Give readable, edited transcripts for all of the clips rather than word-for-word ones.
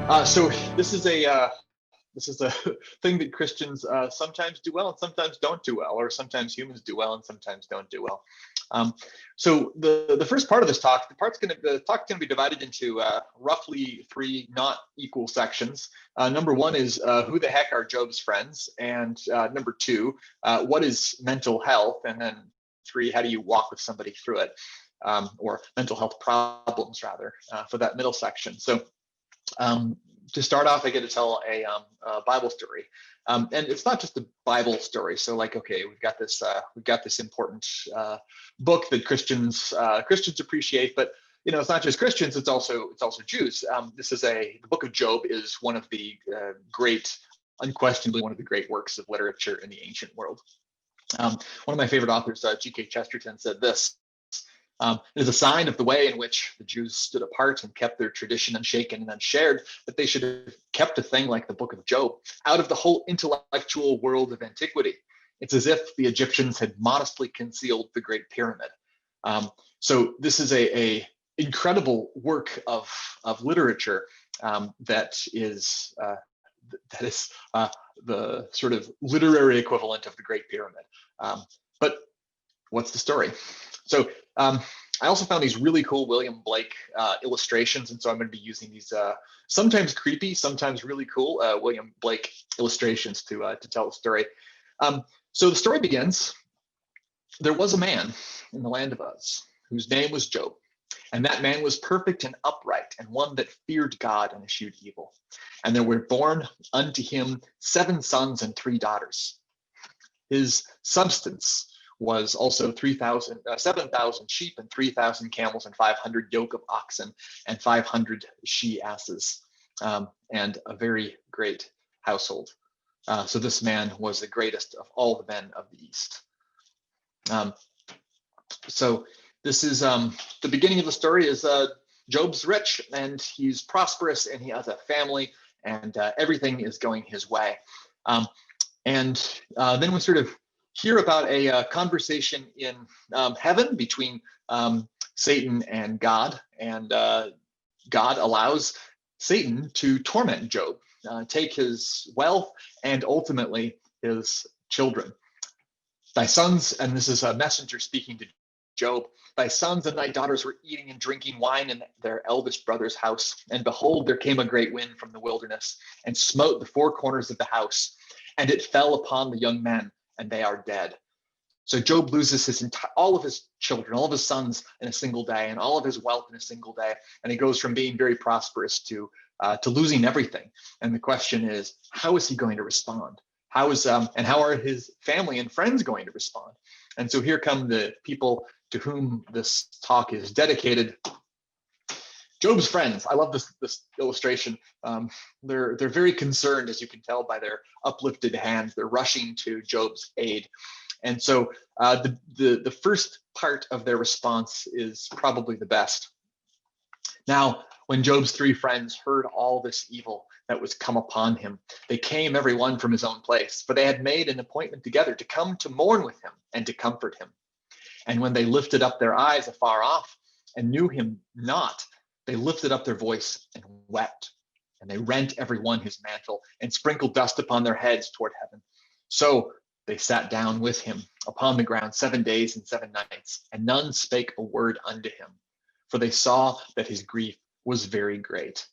So this is a thing that Christians sometimes do well and sometimes don't do well, or sometimes humans do well and sometimes don't do well. So the first part of this talk, the talk's gonna be divided into roughly three not equal sections. Number one is who the heck are Job's friends, and number two, what is mental health, and then three, how do you walk with somebody through it, or mental health problems rather, for that middle section. So. To start off, I get to tell a Bible story, and it's not just a Bible story. So, like, okay, we've got this important book that Christians appreciate, but it's not just Christians; it's also Jews. The Book of Job is one of the unquestionably one of the great works of literature in the ancient world. One of my favorite authors, G.K. Chesterton, said this. It is a sign of the way in which the Jews stood apart and kept their tradition unshaken and unshared, that they should have kept a thing like the Book of Job out of the whole intellectual world of antiquity. It's as if the Egyptians had modestly concealed the Great Pyramid. So this is a incredible work of literature that is the sort of literary equivalent of the Great Pyramid. But what's the story? So I also found these really cool William Blake illustrations, and so I'm going to be using these sometimes creepy, sometimes really cool William Blake illustrations to tell the story. So the story begins. There was a man in the land of Uz whose name was Job, and that man was perfect and upright, and one that feared God and eschewed evil. And there were born unto him 7 sons and 3 daughters. His substance was also 7,000 sheep and 3,000 camels and 500 yoke of oxen and 500 she-asses, and a very great household. So this man was the greatest of all the men of the East. So this is the beginning of the story is Job's rich and he's prosperous and he has a family and everything is going his way. And then we sort of hear about a conversation in heaven between Satan and God, and God allows Satan to torment Job, take his wealth, and ultimately his children. Thy sons, and this is a messenger speaking to Job, thy sons and thy daughters were eating and drinking wine in their eldest brother's house, and behold, there came a great wind from the wilderness, and smote the 4 corners of the house, and it fell upon the young men, and they are dead. So Job loses all of his children, all of his sons in a single day, and all of his wealth in a single day. And he goes from being very prosperous to losing everything. And the question is, how is he going to respond? How are his family and friends going to respond? And so here come the people to whom this talk is dedicated. Job's friends. I love this illustration. They're very concerned, as you can tell by their uplifted hands. They're rushing to Job's aid. And so the first part of their response is probably the best. Now, when Job's 3 friends heard all this evil that was come upon him, they came every one from his own place, for they had made an appointment together to come to mourn with him and to comfort him. And when they lifted up their eyes afar off and knew him not, they lifted up their voice and wept, and they rent every one his mantle and sprinkled dust upon their heads toward heaven. So they sat down with him upon the ground 7 days and 7 nights, and none spake a word unto him, for they saw that his grief was very great.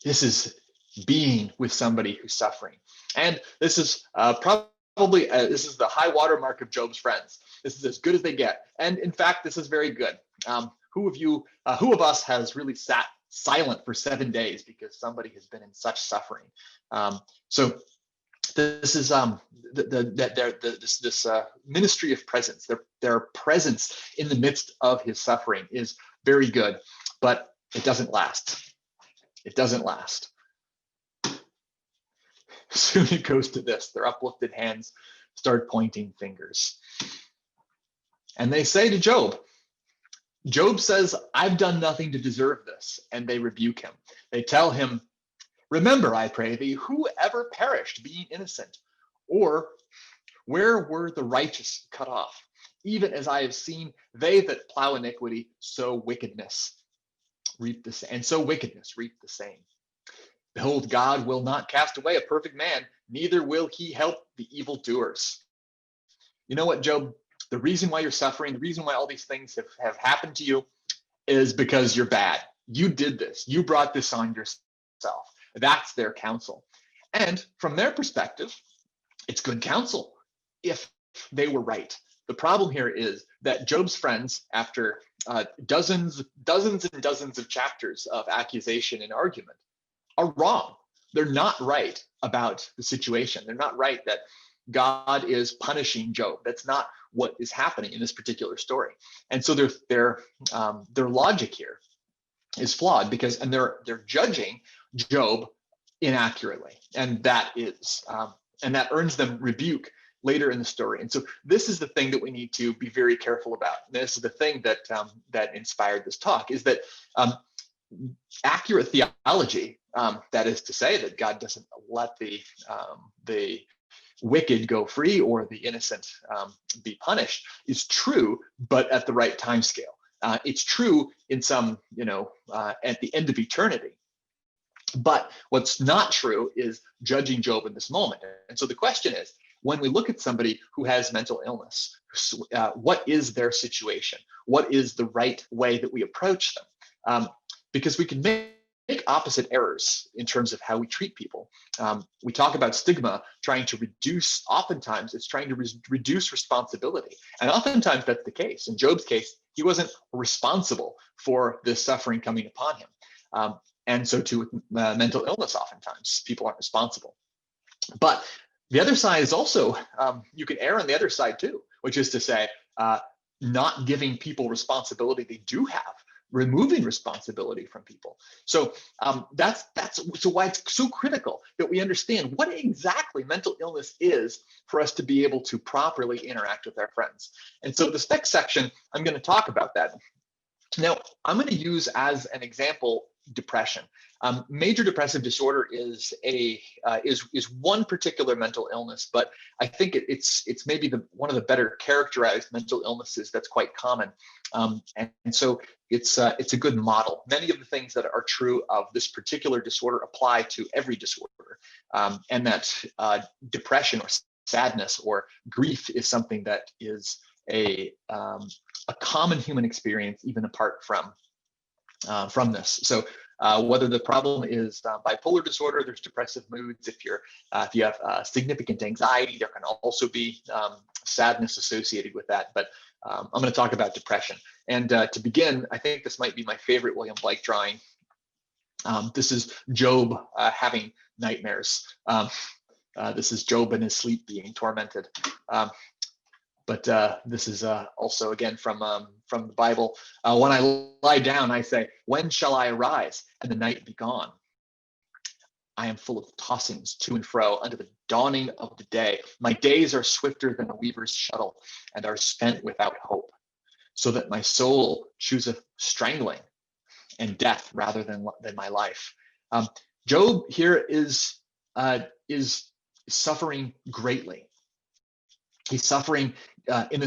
This is being with somebody who's suffering. And this is this is the high watermark of Job's friends. This is as good as they get. And in fact, this is very good. Who of us has really sat silent for 7 days because somebody has been in such suffering? So this is this ministry of presence. Their presence in the midst of his suffering is very good, but it doesn't last. It doesn't last. Soon it goes to this. Their uplifted hands start pointing fingers. And they say to Job, Job says, I've done nothing to deserve this. And they rebuke him. They tell him, remember, I pray thee, who ever perished being innocent? Or where were the righteous cut off? Even as I have seen they that plow iniquity sow wickedness. reap the same, and so wickedness reap the same. Behold, God will not cast away a perfect man, neither will he help the evildoers. You know what, Job? The reason why you're suffering, the reason why all these things have happened to you is because you're bad. You did this. You brought this on yourself. That's their counsel. And from their perspective, it's good counsel if they were right. The problem here is that Job's friends, after dozens and dozens of chapters of accusation and argument, are wrong. They're not right about the situation. They're not right that God is punishing Job. That's not what is happening in this particular story. And so their logic here is flawed because, and they're judging Job inaccurately, and that earns them rebuke later in the story. And so this is the thing that we need to be very careful about. And this is the thing that inspired this talk, is that accurate theology, that is to say that God doesn't let the wicked go free or the innocent be punished, is true, but at the right time scale. It's true in some, at the end of eternity. But what's not true is judging Job in this moment. And so the question is, when we look at somebody who has mental illness, what is their situation? What is the right way that we approach them? Because we can make opposite errors in terms of how we treat people. We talk about stigma trying to reduce, oftentimes it's trying to reduce responsibility. And oftentimes that's the case. In Job's case, he wasn't responsible for this suffering coming upon him. And so too with mental illness, oftentimes people aren't responsible. But the other side is also, you can err on the other side too, which is to say, not giving people responsibility they do have, removing responsibility from people. So that's why it's so critical that we understand what exactly mental illness is for us to be able to properly interact with our friends. And so this next section, I'm going to talk about that. Now, I'm going to use as an example depression. Major depressive disorder is one particular mental illness, but I think it's maybe one of the better characterized mental illnesses that's quite common, and so it's a good model. Many of the things that are true of this particular disorder apply to every disorder, and that depression or sadness or grief is something that is a common human experience, even apart from this. So whether the problem is bipolar disorder, there's depressive moods. If you have significant anxiety, there can also be sadness associated with that. But I'm going to talk about depression. And to begin, I think this might be my favorite William Blake drawing. This is Job having nightmares. This is Job in his sleep being tormented. But this is also, again, from the Bible. When I lie down, I say, when shall I arise and the night be gone? I am full of tossings to and fro unto the dawning of the day. My days are swifter than a weaver's shuttle and are spent without hope, so that my soul chooseth strangling and death rather than my life. Job here is suffering greatly. He's suffering to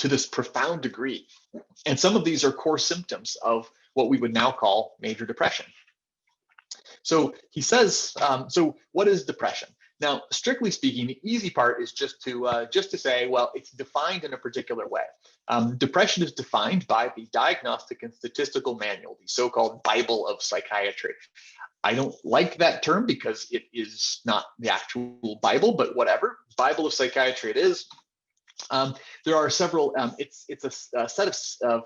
this profound degree. And some of these are core symptoms of what we would now call major depression. So he says, so what is depression? Now, strictly speaking, the easy part is just to say, well, it's defined in a particular way. Depression is defined by the Diagnostic and Statistical Manual, the so-called Bible of Psychiatry. I don't like that term because it is not the actual Bible, but whatever. Bible of Psychiatry it is. There are several, it's a set of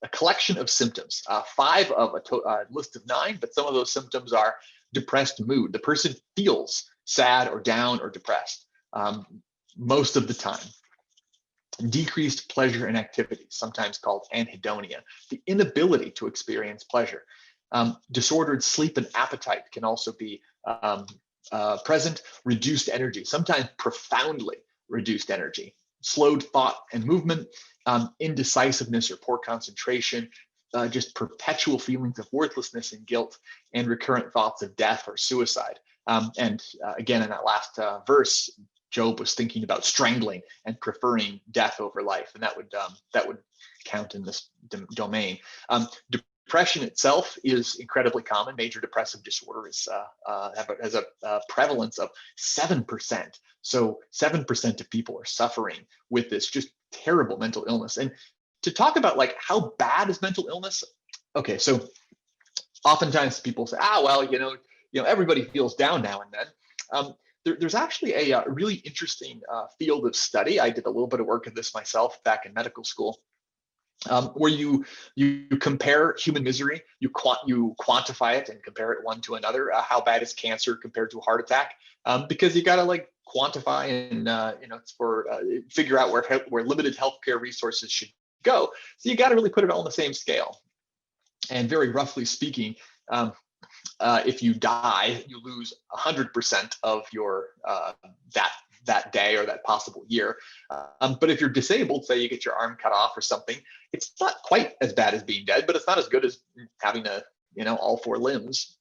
a collection of symptoms, 5 of a list of 9, but some of those symptoms are depressed mood. The person feels sad or down or depressed most of the time. Decreased pleasure and activity, sometimes called anhedonia, the inability to experience pleasure. Disordered sleep and appetite can also be present. Reduced energy, sometimes profoundly reduced energy. Slowed thought and movement, indecisiveness or poor concentration, just perpetual feelings of worthlessness and guilt, and recurrent thoughts of death or suicide. And again, in that last verse, Job was thinking about strangling and preferring death over life, and that would count in this domain. depression itself is incredibly common. Major depressive disorder has a prevalence of 7%. So 7% of people are suffering with this just terrible mental illness. And to talk about like how bad is mental illness? Okay, so oftentimes people say, well, everybody feels down now and then. There's actually a really interesting field of study. I did a little bit of work in this myself back in medical school, where you compare human misery, you quantify it and compare it one to another. How bad is cancer compared to a heart attack? Because you got to like quantify and it's for figure out where limited healthcare resources should go. So you got to really put it all on the same scale. And very roughly speaking, if you die, you lose 100% of your that day or that possible year. But if you're disabled, say you get your arm cut off or something, it's not quite as bad as being dead, but it's not as good as having all 4 limbs.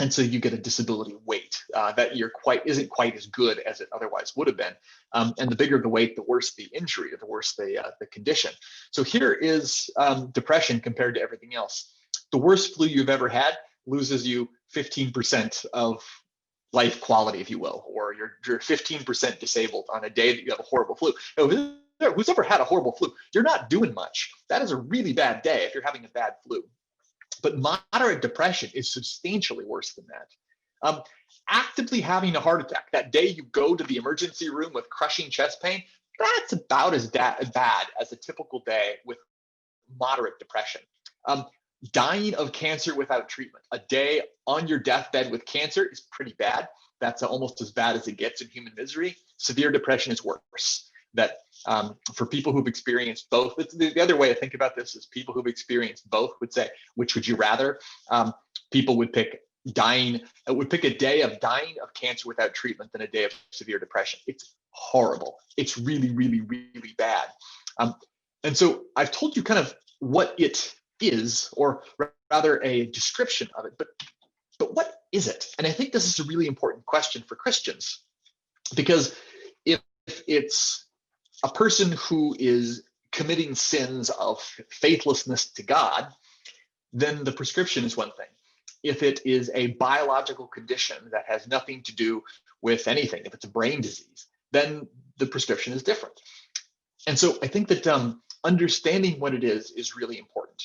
And so you get a disability weight that isn't quite as good as it otherwise would have been. And the bigger the weight, the worse the injury, or the worse the condition. So here is depression compared to everything else. The worst flu you've ever had loses you 15% of life quality, if you will, or you're 15% disabled on a day that you have a horrible flu. Who's ever had a horrible flu? You're not doing much. That is a really bad day if you're having a bad flu. But moderate depression is substantially worse than that. Actively having a heart attack, that day you go to the emergency room with crushing chest pain, that's about as bad as a typical day with moderate depression. Dying of cancer without treatment, a day on your deathbed with cancer is pretty bad. That's almost as bad as it gets in human misery. Severe depression is worse. That for people who've experienced both, the other way to think about this is people who've experienced both would say, which would you rather? People would pick a day of dying of cancer without treatment than a day of severe depression. It's horrible. It's really, really, really bad. And so I've told you kind of what it is, or rather a description of it, but what is it? And I think this is a really important question for Christians, because if it's a person who is committing sins of faithlessness to God, then the prescription is one thing. If it is a biological condition that has nothing to do with anything, if it's a brain disease, then the prescription is different. And so I think that understanding what it is really important.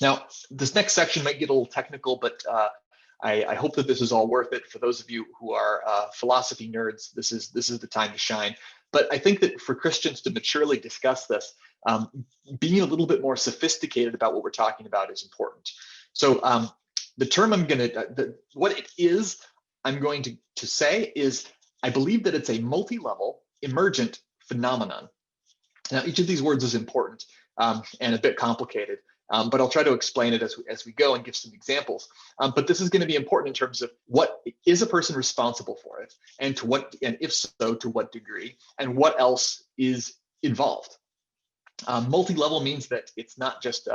Now, this next section might get a little technical, but I hope that this is all worth it. For those of you who are philosophy nerds, this is the time to shine. But I think that for Christians to maturely discuss this, being a little bit more sophisticated about what we're talking about is important. So the term what it is, I'm going to say is, I believe that it's a multi-level emergent phenomenon. Now, each of these words is important and a bit complicated. But I'll try to explain it as we go and give some examples. But this is going to be important in terms of what is a person responsible for it, and if so, to what degree, and what else is involved. Multi-level means that it's not just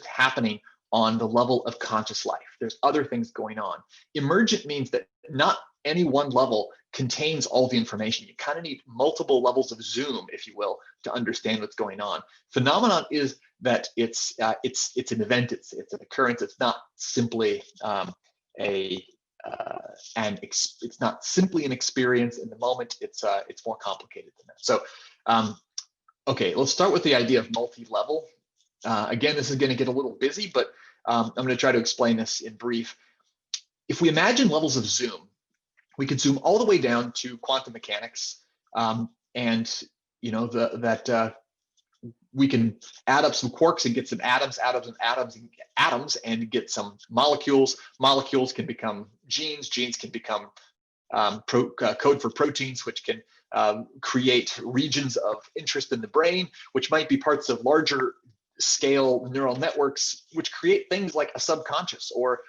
happening on the level of conscious life. There's other things going on. Emergent means that not any one level contains all the information. You kind of need multiple levels of zoom, if you will, to understand what's going on. Phenomenon is that it's an event, it's an occurrence. It's not simply it's not simply an experience in the moment. It's more complicated than that. So, okay, let's start with the idea of multi-level. Again, this is going to get a little busy, but I'm going to try to explain this in brief. If we imagine levels of zoom, we could zoom all the way down to quantum mechanics, and we can add up some quarks and get some atoms, and get some molecules. Molecules can become genes. Genes can become code for proteins, which can create regions of interest in the brain, which might be parts of larger scale neural networks, which create things like a subconscious or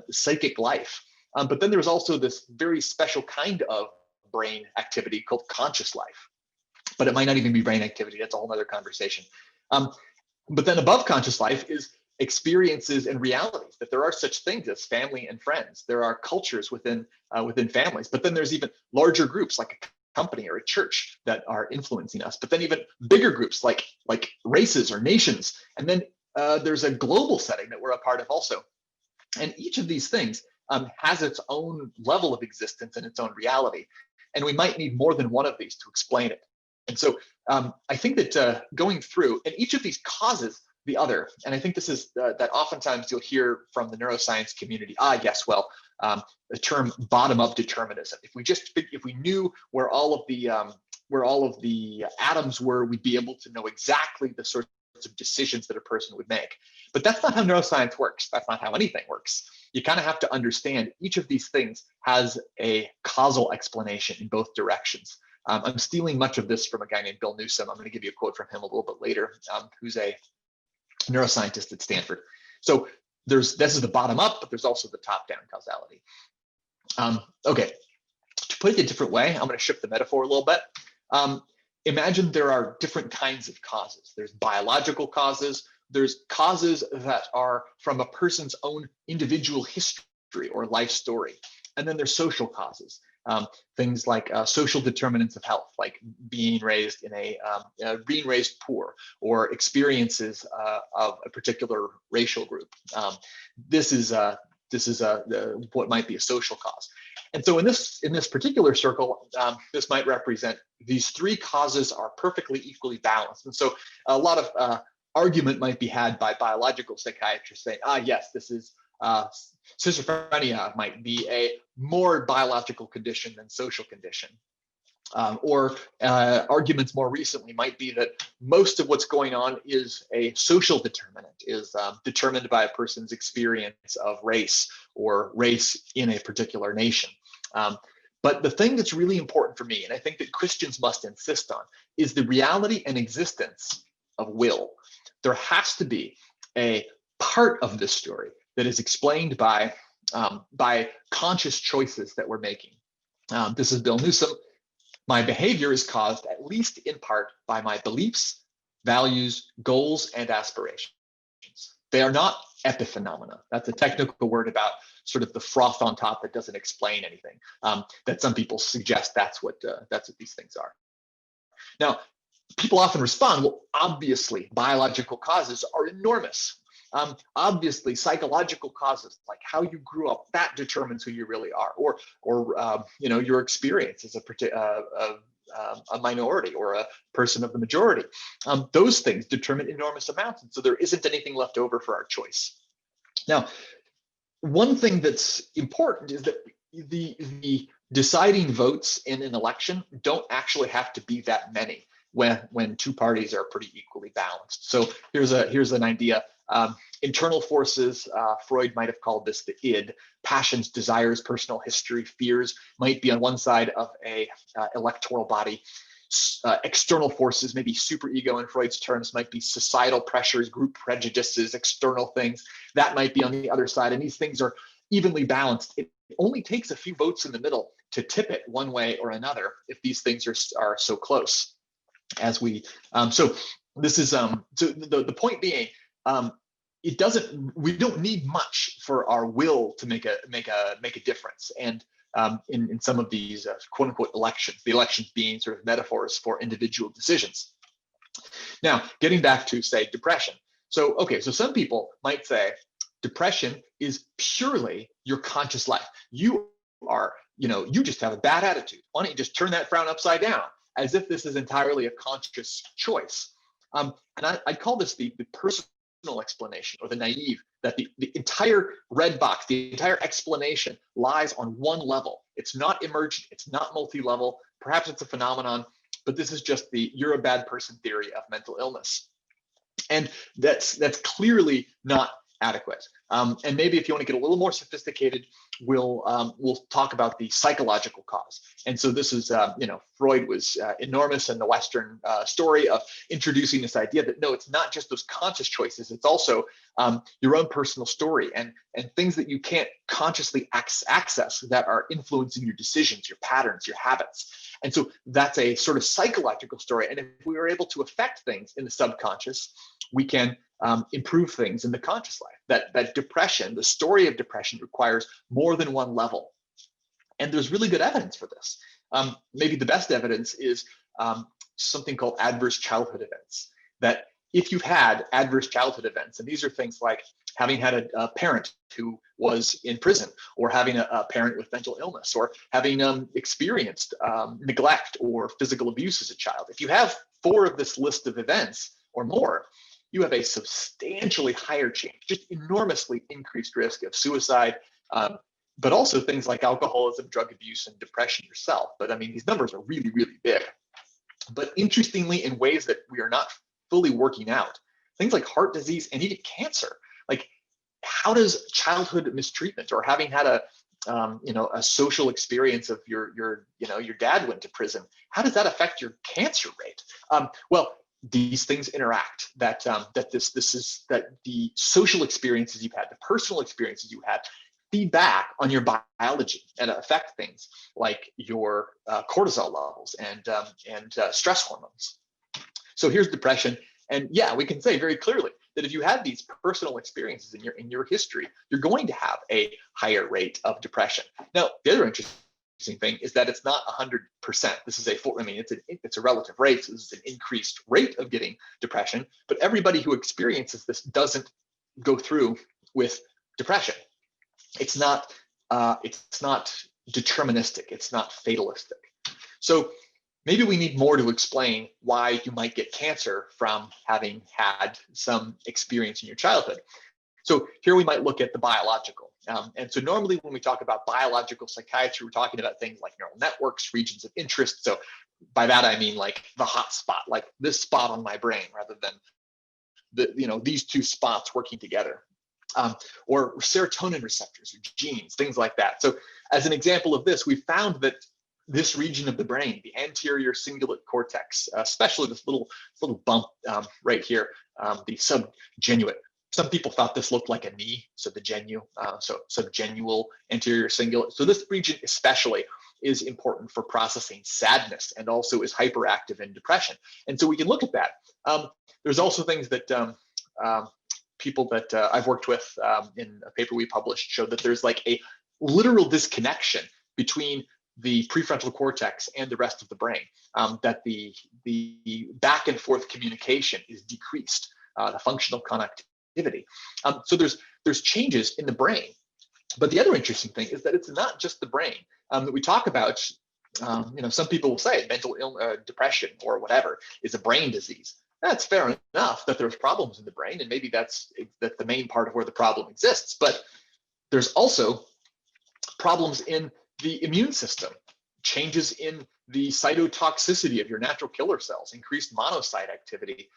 psychic life. But then there's also this very special kind of brain activity called conscious life. But it might not even be brain activity. That's a whole other conversation. But then above conscious life is experiences and realities, that there are such things as family and friends. There are cultures within families, but then there's even larger groups like a company or a church that are influencing us, but then even bigger groups like races or nations. And then there's a global setting that we're a part of also. And each of these things has its own level of existence and its own reality. And we might need more than one of these to explain it. And so I think that going through, and each of these causes the other. And I think this is that oftentimes you'll hear from the neuroscience community, yes, well, the term bottom-up determinism. If we knew where all of the atoms were, we'd be able to know exactly the sorts of decisions that a person would make. But that's not how neuroscience works. That's not how anything works. You kind of have to understand each of these things has a causal explanation in both directions. I'm stealing much of this from a guy named Bill Newsom. I'm going to give you a quote from him a little bit later, who's a neuroscientist at Stanford. So this is the bottom up, but there's also the top down causality. Okay, to put it a different way, I'm going to shift the metaphor a little bit. Imagine there are different kinds of causes. There's biological causes. There's causes that are from a person's own individual history or life story. And then there's social causes. Things like social determinants of health, like being raised being raised poor, or experiences of a particular racial group. This is what might be a social cause. And so in this particular circle, this might represent these three causes are perfectly equally balanced. And so a lot of argument might be had by biological psychiatrists saying, yes, this is schizophrenia might be a more biological condition than social condition. Or arguments more recently might be that most of what's going on is a social determinant, is determined by a person's experience of race or race in a particular nation. But the thing that's really important for me, and I think that Christians must insist on, is the reality and existence of will. There has to be a part of this story that is explained by conscious choices that we're making. This is Bill Newsom. My behavior is caused, at least in part, by my beliefs, values, goals, and aspirations. They are not epiphenomena. That's a technical word about sort of the froth on top that doesn't explain anything. That some people suggest that's what these things are. Now, people often respond, well, obviously, biological causes are enormous. Obviously, psychological causes, like how you grew up, that determines who you really are, or your experience as a minority or a person of the majority. Those things determine enormous amounts, and so there isn't anything left over for our choice. Now, one thing that's important is that the deciding votes in an election don't actually have to be that many when two parties are pretty equally balanced. So here's an idea. Internal forces, Freud might have called this the id, passions, desires, personal history, fears might be on one side of a electoral body. External forces, maybe superego in Freud's terms, might be societal pressures, group prejudices, external things. That might be on the other side. And these things are evenly balanced. It only takes a few votes in the middle to tip it one way or another if these things are so close. As we so this is so the point being, we don't need much for our will to make a difference. And in some of these quote unquote elections, the elections being sort of metaphors for individual decisions. Now, getting back to, say, depression. So some people might say depression is purely your conscious life. You just have a bad attitude. Why don't you just turn that frown upside down, as if this is entirely a conscious choice. And I'd call this the personal explanation, or the naive, that the entire red box, the entire explanation lies on one level. It's not emergent, it's not multi-level, perhaps it's a phenomenon, but this is just the you're a bad person theory of mental illness. And that's clearly not adequate. And maybe if you want to get a little more sophisticated, we'll talk about the psychological cause. And so this is, Freud was enormous in the Western story of introducing this idea that no, it's not just those conscious choices, it's also your own personal story and things that you can't consciously access that are influencing your decisions, your patterns, your habits. And so that's a sort of psychological story. And if we are able to affect things in the subconscious, we can improve things in the conscious life. That depression, the story of depression, requires more than one level. And there's really good evidence for this. Maybe the best evidence is something called adverse childhood events, that if you've had adverse childhood events, and these are things like having had a parent who was in prison, or having a parent with mental illness, or having experienced neglect or physical abuse as a child. If you have 4 of this list of events or more, you have a substantially higher chance, just enormously increased risk of suicide, but also things like alcoholism, drug abuse, and depression yourself. But I mean, these numbers are really, really big. But interestingly, in ways that we are not fully working out, things like heart disease and even cancer. Like, how does childhood mistreatment, or having had a social experience of your dad went to prison, how does that affect your cancer rate? Well, these things interact. That the social experiences you've had, the personal experiences you had, feed back on your biology and affect things like your cortisol levels and stress hormones. So here's depression. And yeah, we can say very clearly that if you have these personal experiences in your history, you're going to have a higher rate of depression. Now, the other interesting thing is that it's not 100%. This is it's a relative rate. So this is an increased rate of getting depression, but everybody who experiences this doesn't go through with depression. It's not deterministic. It's not fatalistic. So maybe we need more to explain why you might get cancer from having had some experience in your childhood. So here we might look at the biological. And so normally when we talk about biological psychiatry, we're talking about things like neural networks, regions of interest. So by that, I mean like the hot spot, like this spot on my brain, rather than these 2 spots working together. Or serotonin receptors or genes, things like that. So as an example of this, we found that this region of the brain, the anterior cingulate cortex, especially this little bump right here, the subgenuate. Some people thought this looked like a knee, so the genu, so subgenual anterior cingulate. So this region especially is important for processing sadness, and also is hyperactive in depression. And so we can look at that. There's also things that people that I've worked with in a paper we published showed that there's like a literal disconnection between the prefrontal cortex and the rest of the brain, that the back and forth communication is decreased, the functional connectivity. So there's changes in the brain. But the other interesting thing is that it's not just the brain that we talk about. Some people will say mental depression or whatever is a brain disease. That's fair enough that there's problems in the brain, and maybe that's the main part of where the problem exists. But there's also problems in the immune system, changes in the cytotoxicity of your natural killer cells, increased monocyte activity.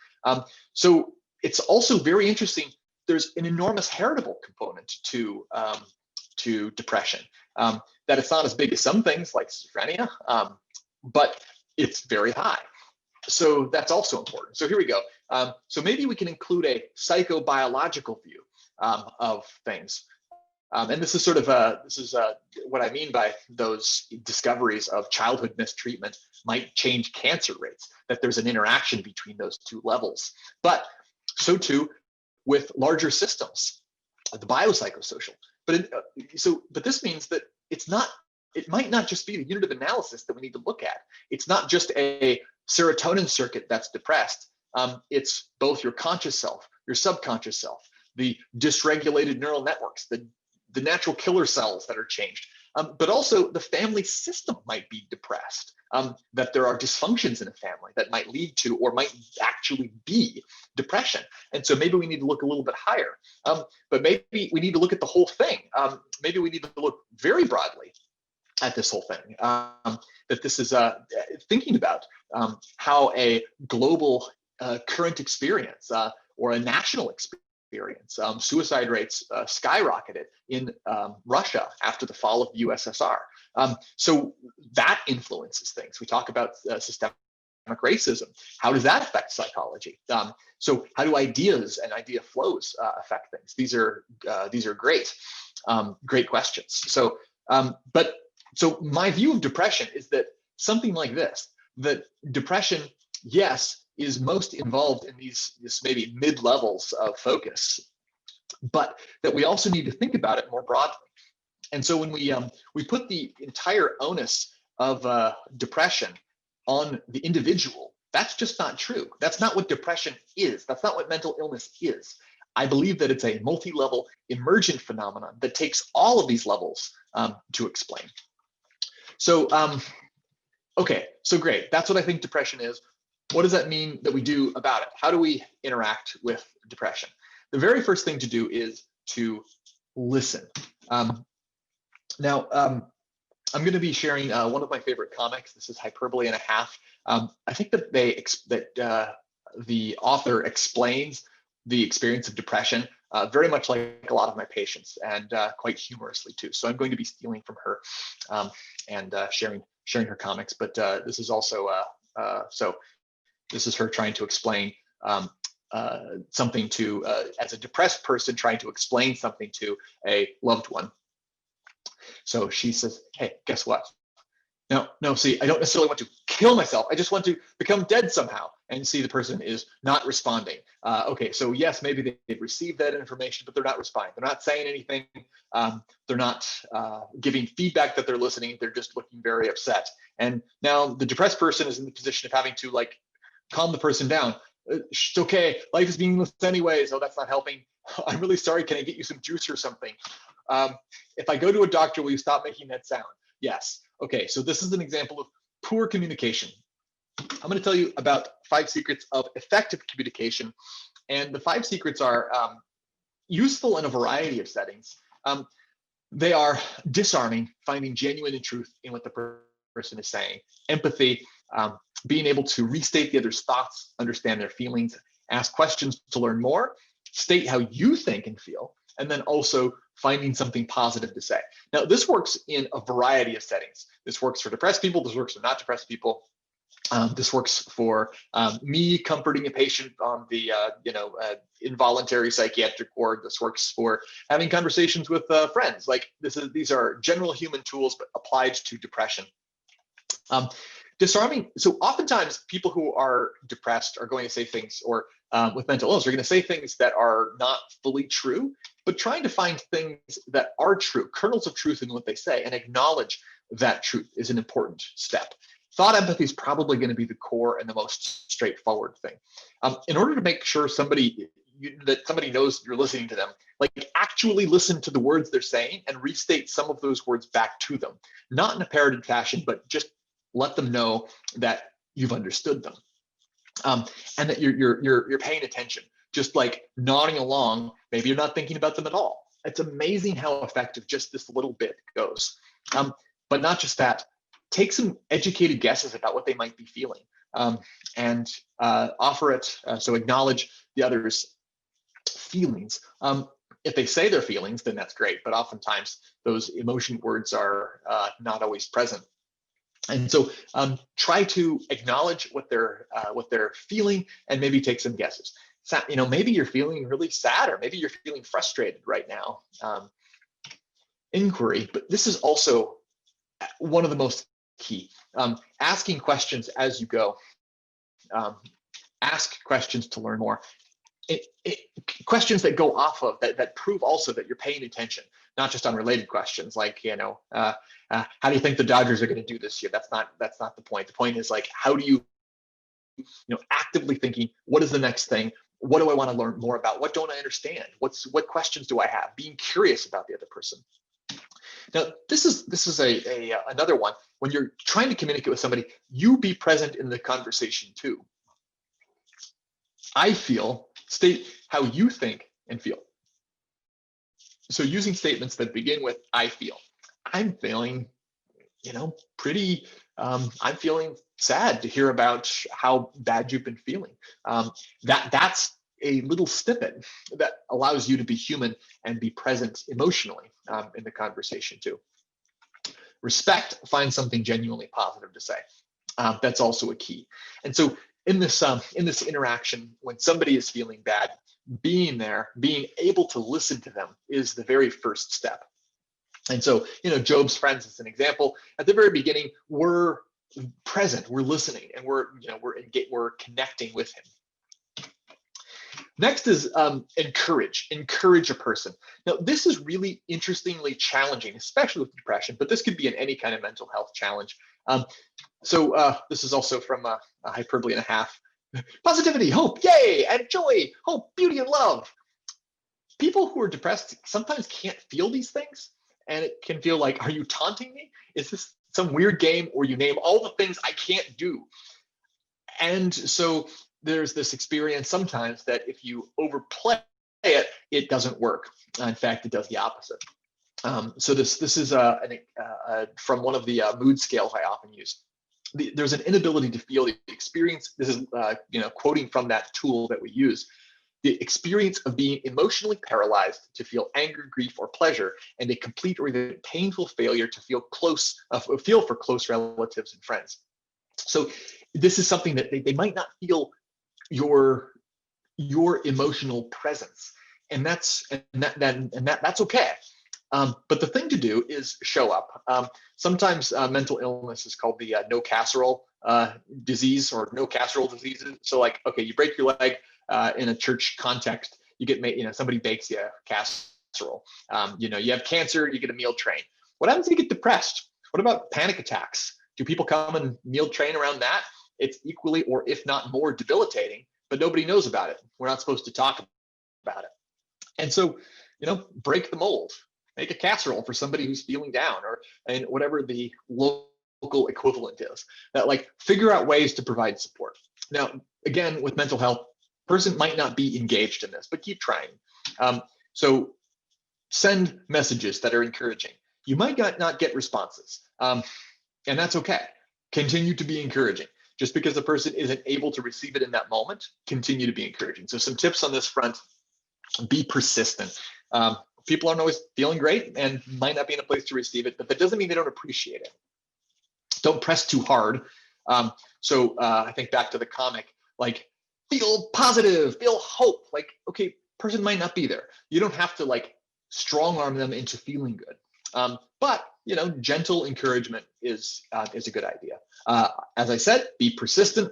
So it's also very interesting. There's an enormous heritable component to depression, that it's not as big as some things like schizophrenia, but it's very high. So that's also important. So here we go. So maybe we can include a psychobiological view of things. And this is what I mean by those discoveries of childhood mistreatment might change cancer rates, that there's an interaction between those 2 levels. But so too with larger systems, the biopsychosocial. But this means that it might not just be the unit of analysis that we need to look at. It's not just a serotonin circuit that's depressed. It's both your conscious self, your subconscious self, the dysregulated neural networks, the natural killer cells that are changed, but also the family system might be depressed, that there are dysfunctions in a family that might lead to or might actually be depression. And so maybe we need to look a little bit higher, but maybe we need to look at the whole thing. Maybe we need to look very broadly at this whole thing, that this is thinking about how a global current experience or a national experience, suicide rates skyrocketed in Russia after the fall of the USSR. So that influences things. We talk about systemic racism. How does that affect psychology? So how do ideas and idea flows affect things? These are great questions. So, so my view of depression is that something like this, that depression, yes, is most involved in this maybe mid-levels of focus, but that we also need to think about it more broadly. And so when we put the entire onus of depression on the individual, That's just not true. That's not what depression is. That's not what mental illness is. I believe that it's a multi-level emergent phenomenon that takes all of these levels to explain. So, okay, so great. That's what I think depression is. What does that mean that we do about it? How do we interact with depression? The very first thing to do is to listen. Now, I'm going to be sharing one of my favorite comics. This is Hyperbole and a Half. I think that the author explains the experience of depression very much like a lot of my patients, and quite humorously too. So I'm going to be stealing from her and sharing her comics. But this is also so this is her trying to explain something to as a depressed person trying to explain something to a loved one. So she says, hey, guess what? No, see, I don't necessarily want to kill myself. I just want to become dead somehow. And see, the person is not responding. Okay, so yes, maybe they've received that information, but they're not responding. They're not saying anything. They're not giving feedback that they're listening. They're just looking very upset. And now the depressed person is in the position of having to like calm the person down. It's okay, life is meaningless anyways. Oh, that's not helping. I'm really sorry. Can I get you some juice or something? If I go to a doctor, will you stop making that sound? Yes. Okay, so this is an example of poor communication. I'm going to tell you about 5 secrets of effective communication. And the 5 secrets are useful in a variety of settings. They are disarming, finding genuine truth in what the person is saying, empathy, being able to restate the other's thoughts, understand their feelings, ask questions to learn more, state how you think and feel, and then also finding something positive to say. Now, this works in a variety of settings. This works for depressed people. This works for not depressed people. This works for me comforting a patient on the involuntary psychiatric ward. This works for having conversations with friends. Like these are general human tools, but applied to depression. Disarming. So oftentimes people who are depressed are going to say things, or with mental illness, are going to say things that are not fully true, but trying to find things that are true, kernels of truth in what they say, and acknowledge that truth is an important step. Thought empathy is probably going to be the core and the most straightforward thing. In order to make sure that somebody knows you're listening to them, like actually listen to the words they're saying and restate some of those words back to them, not in a parroted fashion, but just let them know that you've understood them, and that you're paying attention. Just like nodding along, maybe you're not thinking about them at all. It's amazing how effective just this little bit goes. But not just that, take some educated guesses about what they might be feeling, and offer it. So acknowledge the other's feelings. If they say their feelings, then that's great. But oftentimes those emotion words are not always present. And so try to acknowledge what they're feeling, and maybe take some guesses. So, maybe you're feeling really sad, or maybe you're feeling frustrated right now. Inquiry, but this is also one of the most key. Asking questions as you go. Ask questions to learn more. Questions that go off of that prove also that you're paying attention, not just unrelated questions like how do you think the Dodgers are going to do this year? That's not the point. The point is like, how do you actively thinking, what is the next thing? What do I want to learn more about? What don't I understand? What questions do I have? Being curious about the other person. Now, this is another one. When you're trying to communicate with somebody, you be present in the conversation too. I feel, state how you think and feel. So using statements that begin with I feel. I'm feeling, pretty, I'm feeling sad to hear about how bad you've been feeling. That's a little snippet that allows you to be human and be present emotionally in the conversation too. Respect, find something genuinely positive to say. That's also a key. And so in this interaction, when somebody is feeling bad, being there, being able to listen to them is the very first step. And so, Job's friends is an example. At the very beginning, we're present, we're listening, and we're connecting with him. Next is encourage a person. Now, this is really interestingly challenging, especially with depression, but this could be in any kind of mental health challenge. So this is also from a hyperbole and a half. Positivity, hope, yay, and joy, hope, beauty, and love. People who are depressed sometimes can't feel these things, and it can feel like, are you taunting me? Is this some weird game where you name all the things I can't do? And so there's this experience sometimes that if you overplay it, it doesn't work. In fact, it does the opposite. So this is from one of the mood scales I often use. There's an inability to feel the experience. This is quoting from that tool that we use. The experience of being emotionally paralyzed to feel anger, grief, or pleasure, and a complete or even painful failure to feel for close relatives and friends. So this is something that they might not feel your emotional presence, and that's okay. But the thing to do is show up. Sometimes mental illness is called the no casserole disease or no casserole diseases. So like, okay, you break your leg in a church context, you get somebody bakes you a casserole. You have cancer, you get a meal train. What happens if you get depressed? What about panic attacks? Do people come and meal train around that? It's equally, or if not more, debilitating, but nobody knows about it. We're not supposed to talk about it. And so, break the mold. Make a casserole for somebody who's feeling down, and whatever the local equivalent is. That, like, figure out ways to provide support. Now, again, with mental health, person might not be engaged in this, but keep trying. So send messages that are encouraging. You might not get responses, and that's okay. Continue to be encouraging. Just because the person isn't able to receive it in that moment, continue to be encouraging. So some tips on this front: be persistent. People aren't always feeling great and might not be in a place to receive it, but that doesn't mean they don't appreciate it. Don't press too hard. I think back to the comic, like, feel positive, feel hope. Like, okay, person might not be there. You don't have to like strong arm them into feeling good. But gentle encouragement is a good idea. As I said, be persistent.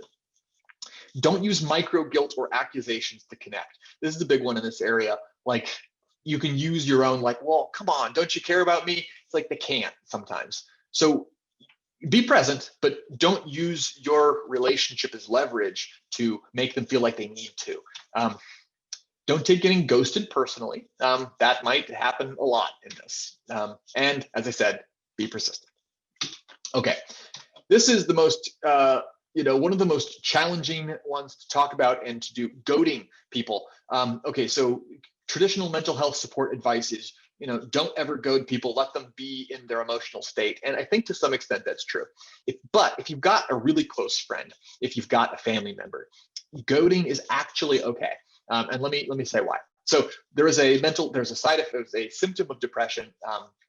Don't use micro guilt or accusations to connect. This is a big one in this area. Like, you can use your own, like, well, come on, don't you care about me? It's like they can't sometimes. So be present, but don't use your relationship as leverage to make them feel like they need to. Don't take getting ghosted personally. That might happen a lot in this. And as I said, be persistent. Okay, this is the most, one of the most challenging ones to talk about and to do: goading people. Okay, so traditional mental health support advice is, don't ever goad people, let them be in their emotional state. And I think to some extent that's true. But if you've got a really close friend, if you've got a family member, goading is actually okay. And let me say why. So there's a side effect, there's a symptom of depression,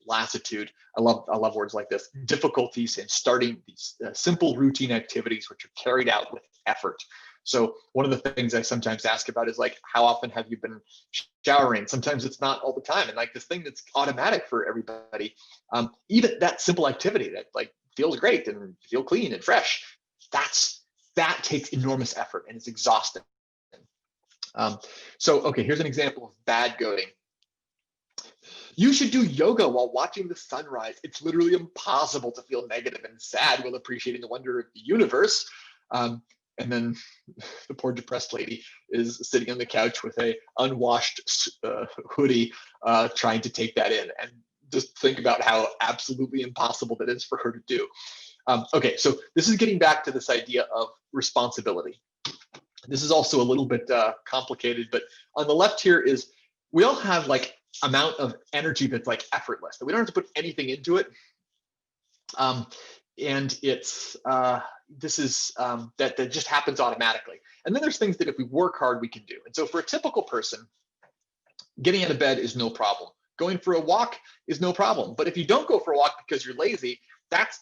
lassitude. I love words like this. Difficulties in starting these simple routine activities which are carried out with effort. So one of the things I sometimes ask about is, like, how often have you been showering? Sometimes it's not all the time. And like this thing that's automatic for everybody, even that simple activity that like feels great and feel clean and fresh, that takes enormous effort and it's exhausting. Okay, here's an example of bad goading. You should do yoga while watching the sunrise. It's literally impossible to feel negative and sad while appreciating the wonder of the universe. And then the poor depressed lady is sitting on the couch with a unwashed hoodie, trying to take that in. And just think about how absolutely impossible that is for her to do. Okay, so this is getting back to this idea of responsibility. This is also a little bit complicated, but on the left here is, we all have like amount of energy that's like effortless, that we don't have to put anything into it. And it's that just happens automatically. And then there's things that if we work hard, we can do. And so for a typical person, getting out of bed is no problem. Going for a walk is no problem. But if you don't go for a walk because you're lazy, that's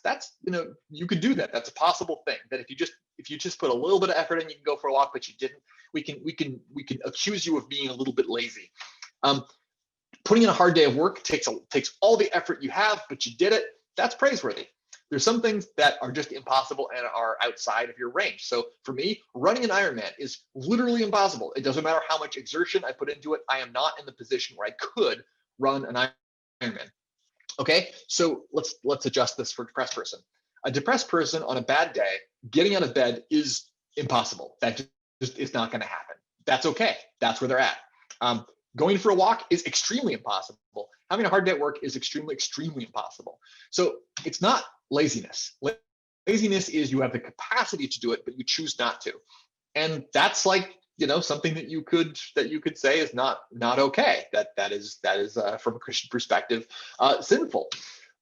you can do that. That's a possible thing. That if you just put a little bit of effort in, you can go for a walk, but you didn't. We can accuse you of being a little bit lazy. Putting in a hard day of work takes all the effort you have, but you did it. That's praiseworthy. There's some things that are just impossible and are outside of your range. So for me, running an Ironman is literally impossible. It doesn't matter how much exertion I put into it. I am not in the position where I could run an Ironman. Okay, so let's adjust this for a depressed person. A depressed person on a bad day, getting out of bed is impossible. That just is not going to happen. That's okay. That's where they're at. Going for a walk is extremely impossible. Having a hard day at work is extremely, extremely impossible. So it's not laziness. Laziness is you have the capacity to do it, but you choose not to. And that's like, something that you could say is not okay. That is from a Christian perspective, sinful.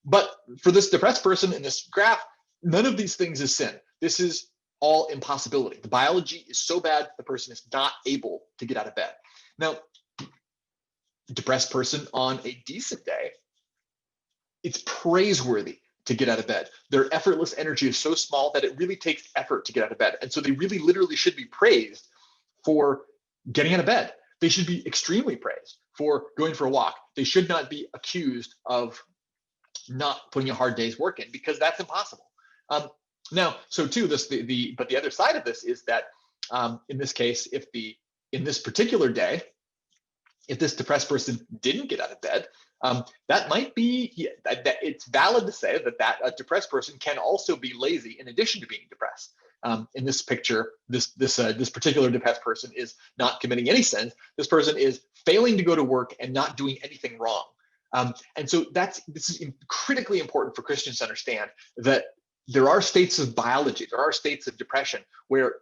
But for this depressed person in this graph, none of these things is sin. This is all impossibility. The biology is so bad, the person is not able to get out of bed. Now, depressed person on a decent day, it's praiseworthy to get out of bed. Their effortless energy is so small that it really takes effort to get out of bed. And so they really literally should be praised for getting out of bed. They should be extremely praised for going for a walk. They should not be accused of not putting a hard day's work in, because that's impossible. Now, so too, but the other side of this is that in this case, in this particular day, if this depressed person didn't get out of bed, that might be, it's valid to say that a depressed person can also be lazy in addition to being depressed. In this picture, this particular depressed person is not committing any sins. This person is failing to go to work and not doing anything wrong. And so this is critically important for Christians to understand, that there are states of biology, there are states of depression where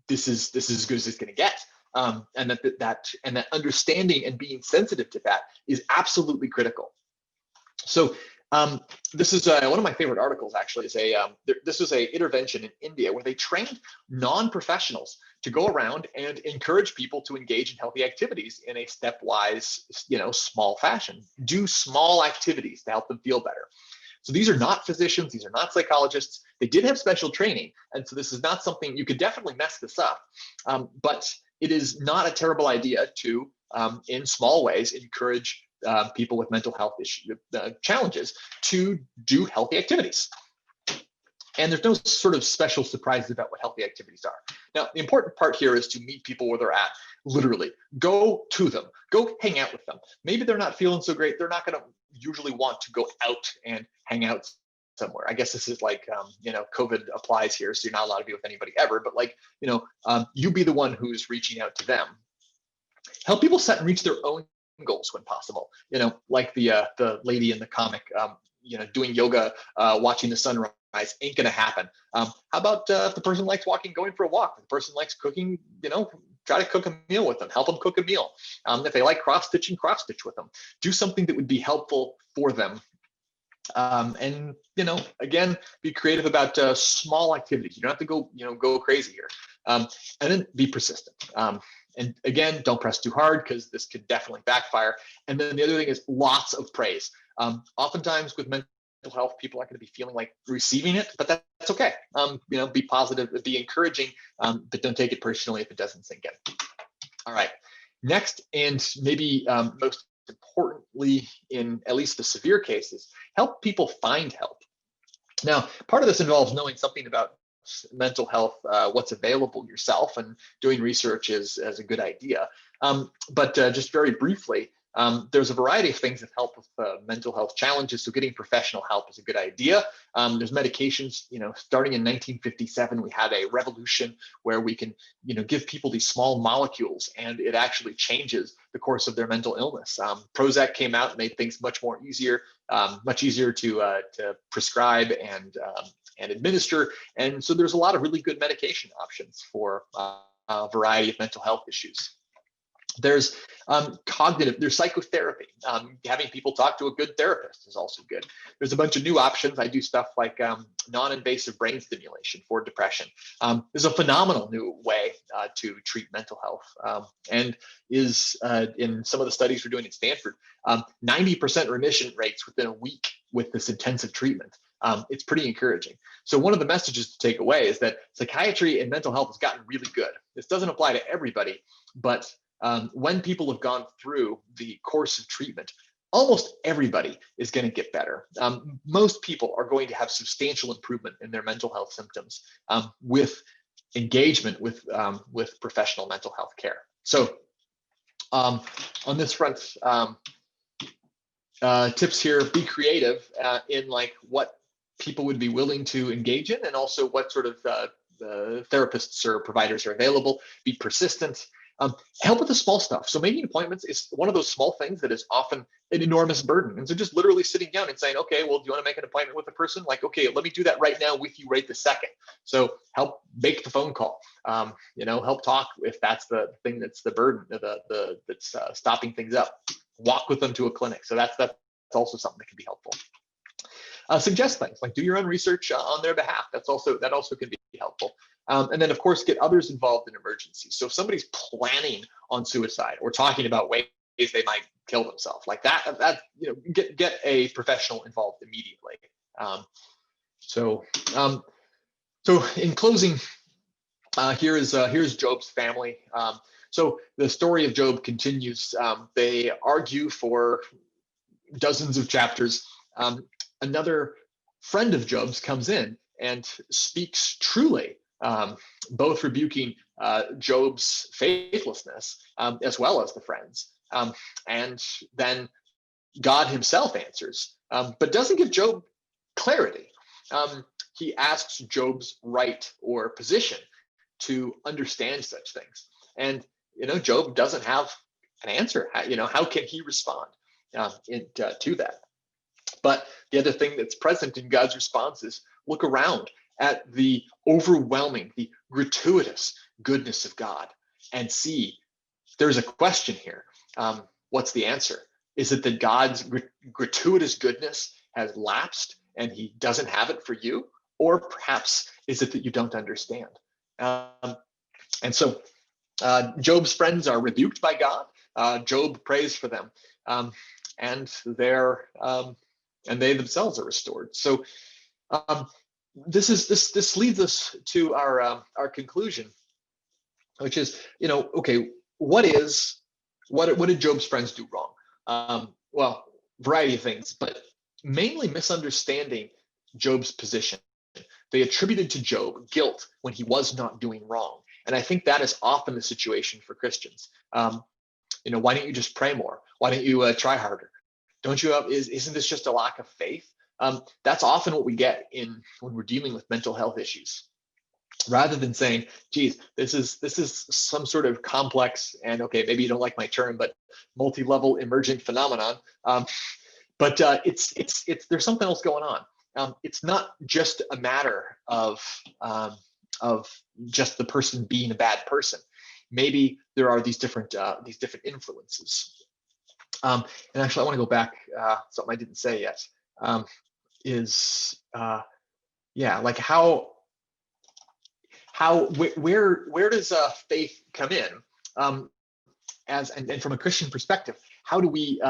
this is as good as it's going to get. And that understanding and being sensitive to that is absolutely critical. So this is one of my favorite articles, actually. This was a intervention in India where they trained non-professionals to go around and encourage people to engage in healthy activities in a stepwise, small fashion. Do small activities to help them feel better. So these are not physicians, these are not psychologists. They did have special training, and so this is not something, you could definitely mess this up, but it is not a terrible idea to, in small ways, encourage people with mental health challenges to do healthy activities. And there's no sort of special surprises about what healthy activities are. Now, the important part here is to meet people where they're at, literally. Go to them, go hang out with them. Maybe they're not feeling so great. They're not going to usually want to go out and hang out somewhere. I guess this is like, COVID applies here, so you're not allowed to be with anybody ever, but you be the one who's reaching out to them. Help people set and reach their own goals when possible. Like the lady in the comic, doing yoga, watching the sunrise ain't going to happen. How about if the person likes going for a walk? If the person likes cooking, try to cook a meal with them. Help them cook a meal. If they like cross-stitching, cross-stitch with them. Do something that would be helpful for them. And again, be creative about small activities. You don't have to go crazy here. And then be persistent. And again, don't press too hard, because this could definitely backfire. And then the other thing is lots of praise. Oftentimes with mental health, people aren't going to be feeling like receiving it, but that's okay. Be positive, be encouraging, but don't take it personally if it doesn't sink in. All right. Next, and maybe most importantly, in at least the severe cases, help people find help. Now, part of this involves knowing something about mental health, what's available yourself, and doing research is a good idea. But just very briefly, there's a variety of things that help with mental health challenges. So getting professional help is a good idea. There's medications, starting in 1957, we had a revolution where we can, give people these small molecules, and it actually changes the course of their mental illness. Prozac came out and made things much easier to prescribe and administer. And so there's a lot of really good medication options for a variety of mental health issues. There's there's psychotherapy. Having people talk to a good therapist is also good. There's a bunch of new options. I do stuff like non-invasive brain stimulation for depression. There's a phenomenal new way to treat mental health, and is in some of the studies we're doing at Stanford, 90% remission rates within a week with this intensive treatment. It's pretty encouraging. So one of the messages to take away is that psychiatry and mental health has gotten really good. This doesn't apply to everybody, but when people have gone through the course of treatment, almost everybody is going to get better. Most people are going to have substantial improvement in their mental health symptoms with engagement with professional mental health care. So on this front, tips here: be creative in like what people would be willing to engage in, and also what sort of therapists or providers are available. Be persistent. Help with the small stuff. So making appointments is one of those small things that is often an enormous burden. And so just literally sitting down and saying, okay, well, do you want to make an appointment with a person? Like, okay, let me do that right now with you right this second. So help make the phone call. Help talk if that's the thing that's the burden, that's stopping things up. Walk with them to a clinic. So that's also something that can be helpful. Suggest things like do your own research on their behalf. That also can be helpful. And then of course get others involved in emergencies. So if somebody's planning on suicide or talking about ways they might kill themselves, like that get a professional involved immediately. So in closing, here's Job's family. So the story of Job continues. They argue for dozens of chapters. Another friend of Job's comes in and speaks truly, both rebuking Job's faithlessness as well as the friends. And then God himself answers, but doesn't give Job clarity. He asks Job's right or position to understand such things. And, Job doesn't have an answer. How can he respond to that? But the other thing that's present in God's response is look around at the overwhelming, the gratuitous goodness of God and see there's a question here. What's the answer? Is it that God's gratuitous goodness has lapsed and he doesn't have it for you? Or perhaps is it that you don't understand? And so Job's friends are rebuked by God. Job prays for them, and they themselves are restored. So this leads us to our conclusion, which is, okay, what did Job's friends do wrong? Well, variety of things, but mainly misunderstanding Job's position. They attributed to Job guilt when he was not doing wrong. And I think that is often the situation for Christians. Why don't you just pray more? Why don't you try harder? Don't you isn't this just a lack of faith? That's often what we get when we're dealing with mental health issues. Rather than saying, geez, this is some sort of complex and, okay, maybe you don't like my term, but multi-level emergent phenomenon. But there's something else going on. It's not just a matter of just the person being a bad person. Maybe there are these different influences. And actually, I want to go back. Something I didn't say yet like where does faith come in? And from a Christian perspective, how do we?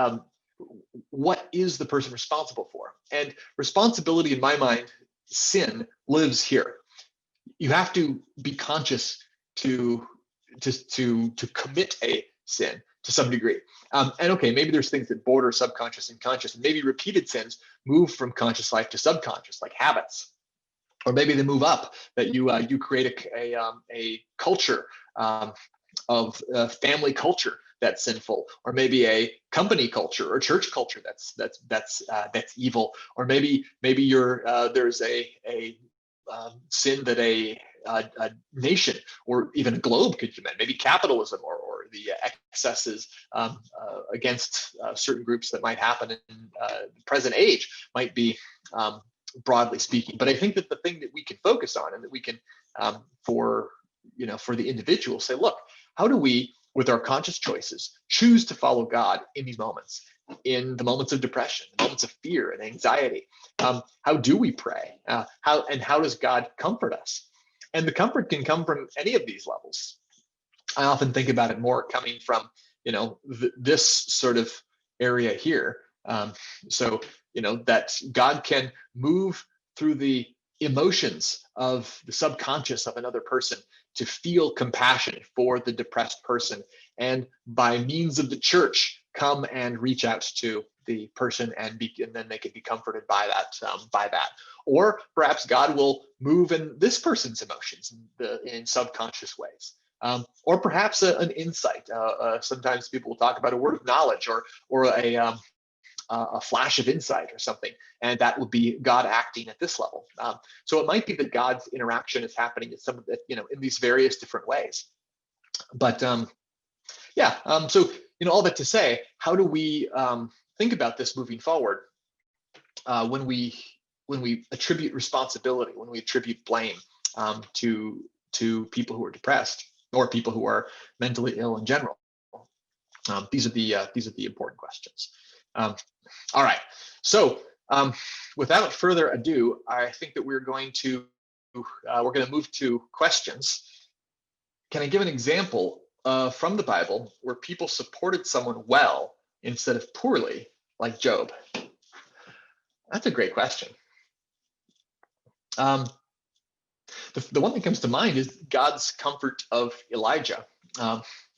What is the person responsible for? And responsibility, in my mind, sin lives here. You have to be conscious to commit a sin to some degree. And okay, maybe there's things that border subconscious and conscious, and maybe repeated sins move from conscious life to subconscious, like habits, or maybe they move up, that you create a culture of family culture that's sinful, or maybe a company culture or church culture that's evil, or maybe there's a sin that a nation or even a globe could commit. Maybe capitalism or the excesses against certain groups that might happen in the present age might be broadly speaking. But I think that the thing that we can focus on, and that we can for the individual, say, look, how do we, with our conscious choices, choose to follow God in these moments, in the moments of depression, moments of fear and anxiety? How do we pray? How does God comfort us? And the comfort can come from any of these levels. I often think about it more coming from, this sort of area here. That God can move through the emotions of the subconscious of another person to feel compassion for the depressed person, and by means of the church come and reach out to the person and then they can be comforted by that. Or perhaps God will move in this person's emotions in subconscious ways. Or perhaps an insight. Sometimes people will talk about a word of knowledge or a flash of insight or something, and that would be God acting at this level. So it might be that God's interaction is happening in some of the, in these various different ways. But yeah, so all that to say, how do we think about this moving forward when we attribute responsibility, when we attribute blame to people who are depressed or people who are mentally ill in general? These are the important questions. All right, so without further ado, I think that we're going to move to questions. Can I give an example from the Bible where people supported someone well instead of poorly, like Job? That's a great question. The one that comes to mind is God's comfort of Elijah.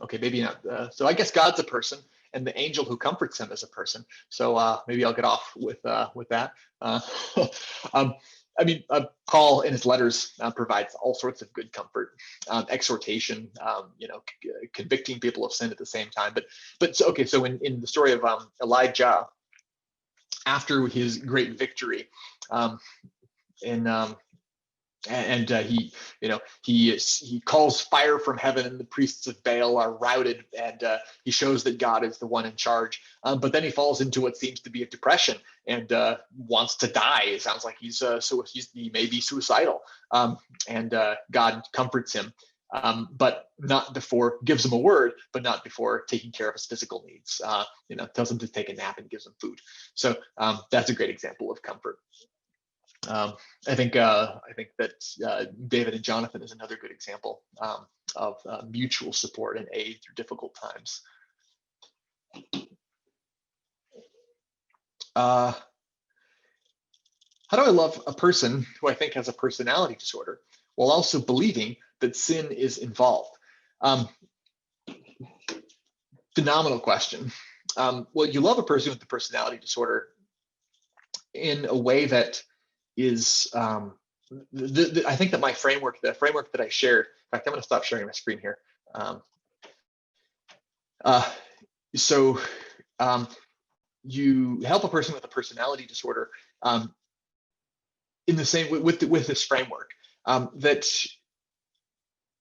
Okay, maybe not. So I guess God's a person, and the angel who comforts him is a person. So maybe I'll get off with that. I mean, Paul in his letters provides all sorts of good comfort, exhortation, convicting people of sin at the same time. But so, okay, so in the story of Elijah, after his great victory, he calls fire from heaven, and the priests of Baal are routed, and he shows that God is the one in charge. But then he falls into what seems to be a depression and wants to die. It sounds like he may be suicidal, and God comforts him, but not before gives him a word, but not before taking care of his physical needs. Tells him to take a nap and gives him food. So that's a great example of comfort. I think that David and Jonathan is another good example of mutual support and aid through difficult times. How do I love a person who I think has a personality disorder while also believing that sin is involved? Phenomenal question. Well, you love a person with a personality disorder in a way that is I think that the framework that I shared, in fact, I'm going to stop sharing my screen here. You help a person with a personality disorder in the same with this framework, that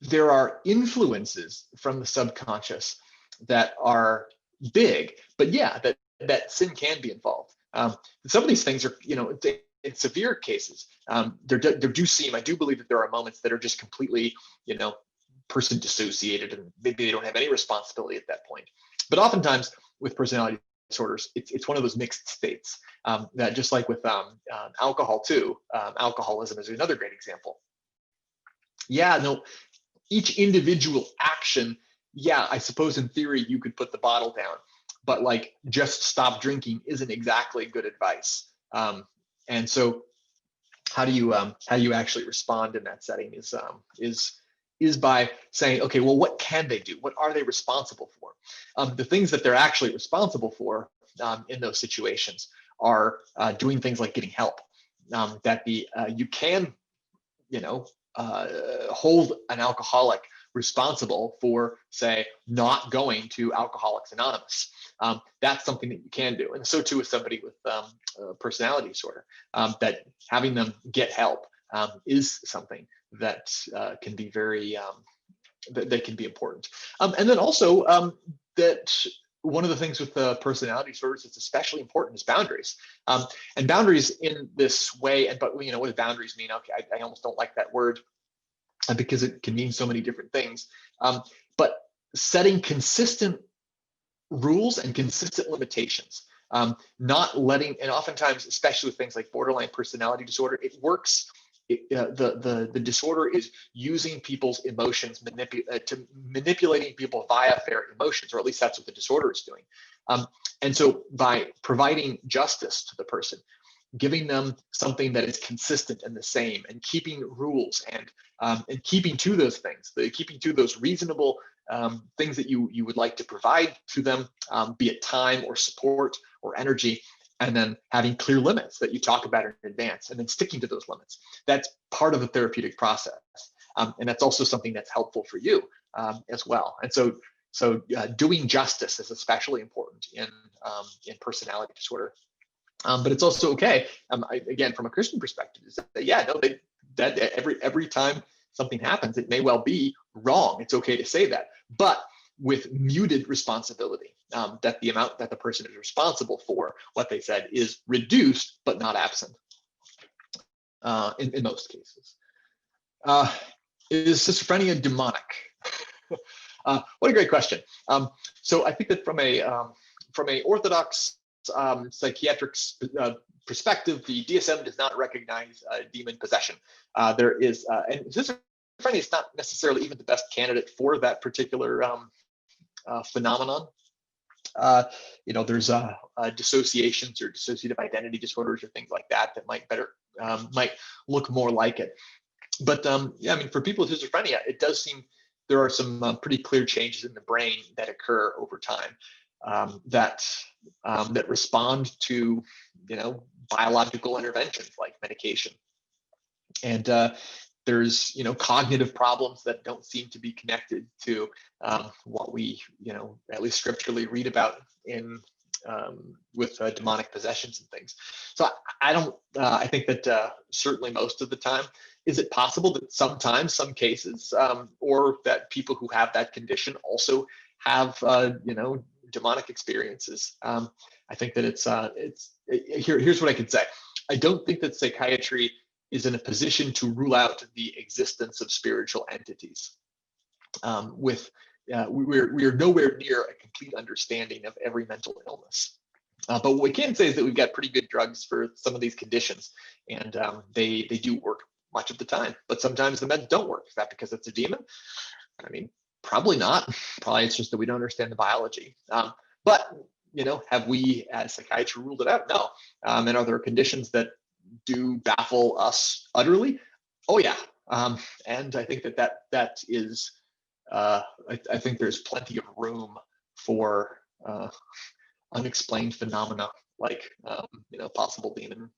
there are influences from the subconscious that are big, but yeah, that sin can be involved. Some of these things are, in severe cases, I do believe that there are moments that are just completely, person dissociated, and maybe they don't have any responsibility at that point. But oftentimes with personality disorders, it's one of those mixed states that, just like with alcohol too, alcoholism is another great example. Yeah, no, each individual action, yeah, I suppose in theory you could put the bottle down, but like just stop drinking isn't exactly good advice. And so how do you actually respond in that setting is by saying, okay, well, what can they do? What are they responsible for? The things that they're actually responsible for in those situations are doing things like getting help. You can, hold an alcoholic responsible for, say, not going to Alcoholics Anonymous. That's something that you can do. And so too with somebody with personality disorder, that having them get help is something that can be very, that can be important. And then also that one of the things with personality disorders that's especially important is boundaries. And boundaries in this way, but what do boundaries mean? Okay, I almost don't like that word because it can mean so many different things. But setting consistent rules and consistent limitations, not letting, and oftentimes, especially with things like borderline personality disorder, it works. The disorder is using people's emotions, manipulating people via their emotions, or at least that's what the disorder is doing. And so by providing justice to the person, giving them something that is consistent and the same, and keeping rules and keeping to those things, keeping to those reasonable things that you would like to provide to them, be it time or support or energy, and then having clear limits that you talk about in advance, and then sticking to those limits. That's part of the therapeutic process. And that's also something that's helpful for you as well. And so So doing justice is especially important in personality disorder. But it's also okay. Again, from a Christian perspective, is that yeah, no, that every time something happens, it may well be wrong. It's okay to say that, but with muted responsibility, that the amount that the person is responsible for what they said is reduced, but not absent in most cases. Is schizophrenia demonic? What a great question. So I think that from a orthodox psychiatric perspective, the DSM does not recognize demon possession. There is, and schizophrenia is not necessarily even the best candidate for that particular phenomenon. There's dissociations or dissociative identity disorders or things like that that might look more like it. But yeah, I mean, for people with schizophrenia, it does seem there are some pretty clear changes in the brain that occur over time that respond to, biological interventions like medication. And there's, cognitive problems that don't seem to be connected to what we, at least scripturally read about with demonic possessions and things. So I think that certainly most of the time, is it possible that sometimes, some cases, or that people who have that condition also have, demonic experiences? I think that here's what I can say. I don't think that psychiatry is in a position to rule out the existence of spiritual entities. We're nowhere near a complete understanding of every mental illness. But what we can say is that we've got pretty good drugs for some of these conditions, and they do work much of the time. But sometimes the meds don't work. Is that because it's a demon? I mean, probably not. Probably it's just that we don't understand the biology. But have we as psychiatry ruled it out? No. And are there conditions that do baffle us utterly? Oh yeah. And I think that is. I think there's plenty of room for unexplained phenomena like possible demon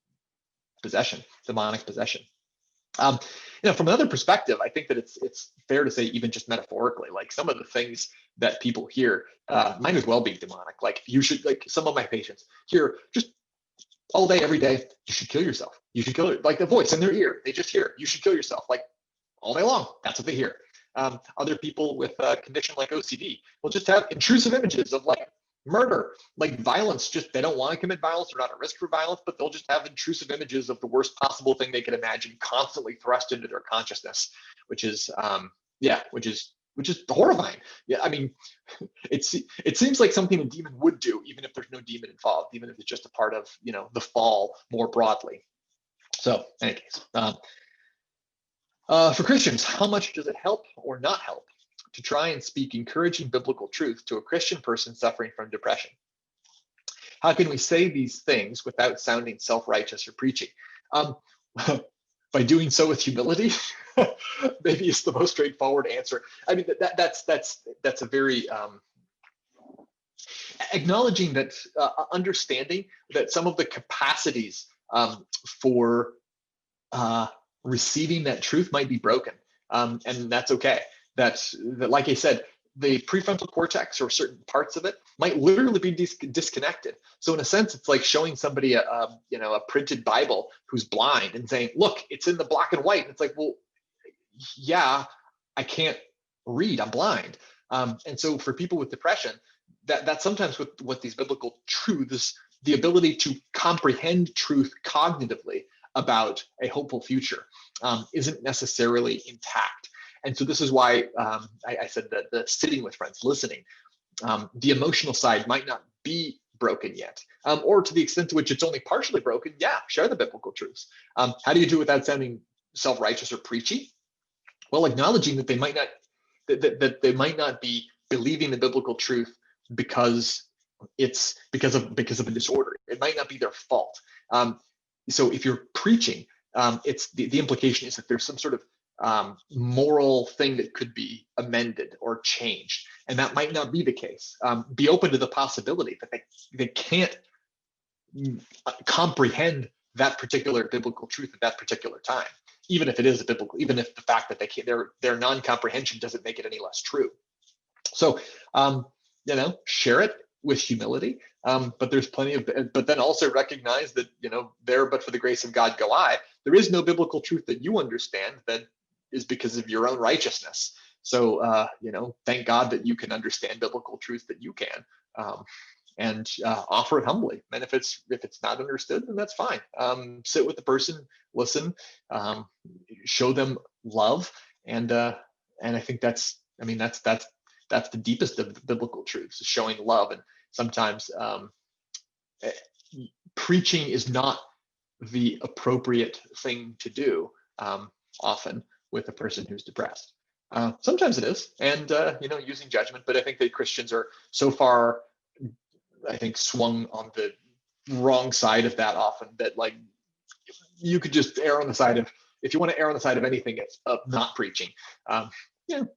possession, demonic possession. From another perspective, I think that it's fair to say, even just metaphorically, like some of the things that people hear might as well be demonic. Like some of my patients hear just all day, every day, you should kill yourself. You should kill like the voice in their ear. They just hear, you should kill yourself, like all day long. That's what they hear. Other people with a condition like OCD will just have intrusive images of like murder, like violence. Just they don't want to commit violence, they're not at risk for violence, but they'll just have intrusive images of the worst possible thing they can imagine constantly thrust into their consciousness, which is horrifying. Yeah, I mean, it seems like something a demon would do, even if there's no demon involved, even if it's just a part of the fall more broadly. So, in any case, for Christians, how much does it help or not help to try and speak encouraging biblical truth to a Christian person suffering from depression? How can we say these things without sounding self-righteous or preachy? By doing so with humility, maybe is the most straightforward answer. I mean, that's a very acknowledging that, understanding that some of the capacities for receiving that truth might be broken, and that's okay. That like I said, the prefrontal cortex or certain parts of it might literally be disconnected. So in a sense, it's like showing somebody a printed Bible who's blind and saying, "Look, it's in the black and white." And it's like, well, yeah, I can't read. I'm blind. And so for people with depression, that sometimes with these biblical truths, the ability to comprehend truth cognitively about a hopeful future isn't necessarily intact. And so this is why I said that the sitting with friends, listening, the emotional side might not be broken yet, or to the extent to which it's only partially broken, yeah, share the biblical truths. How do you do it without sounding self-righteous or preachy? Well, acknowledging that they might not be believing the biblical truth because of a disorder. It might not be their fault. So if you're preaching, it's the implication is that there's some sort of moral thing that could be amended or changed, and that might not be the case. Be open to the possibility that they can't comprehend that particular biblical truth at that particular time, even if it is a biblical, even if the fact that their non-comprehension doesn't make it any less true. So, share it with humility. But there's plenty of, but then also recognize that, there, but for the grace of God go I. There is no biblical truth that you understand that is because of your own righteousness. So, thank God that you can understand biblical truth that you can, and offer it humbly. And if it's not understood, then that's fine. Sit with the person, listen, show them love, and I think that's the deepest of the biblical truths, is showing love. And sometimes preaching is not the appropriate thing to do, often with a person who's depressed. Sometimes it is, and using judgment. But I think that Christians are so far, I think, swung on the wrong side of that often, that like you could just err on the side of, if you want to err on the side of anything, it's of not preaching.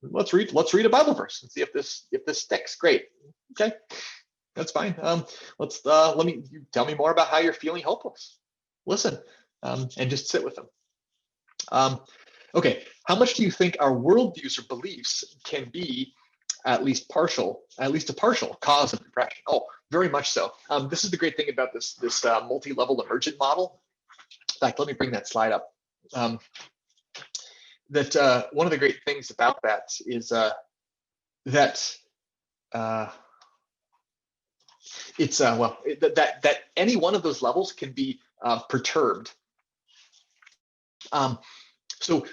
Let's read a Bible verse and see if this sticks. Great. Okay, that's fine. Let me tell me more about how you're feeling hopeless. Listen, and just sit with them. Okay, how much do you think our worldviews or beliefs can be at least a partial cause of depression? Oh, very much so. This is the great thing about this multi-level emergent model. In fact, let me bring that slide up. That one of the great things about that is that any one of those levels can be perturbed. So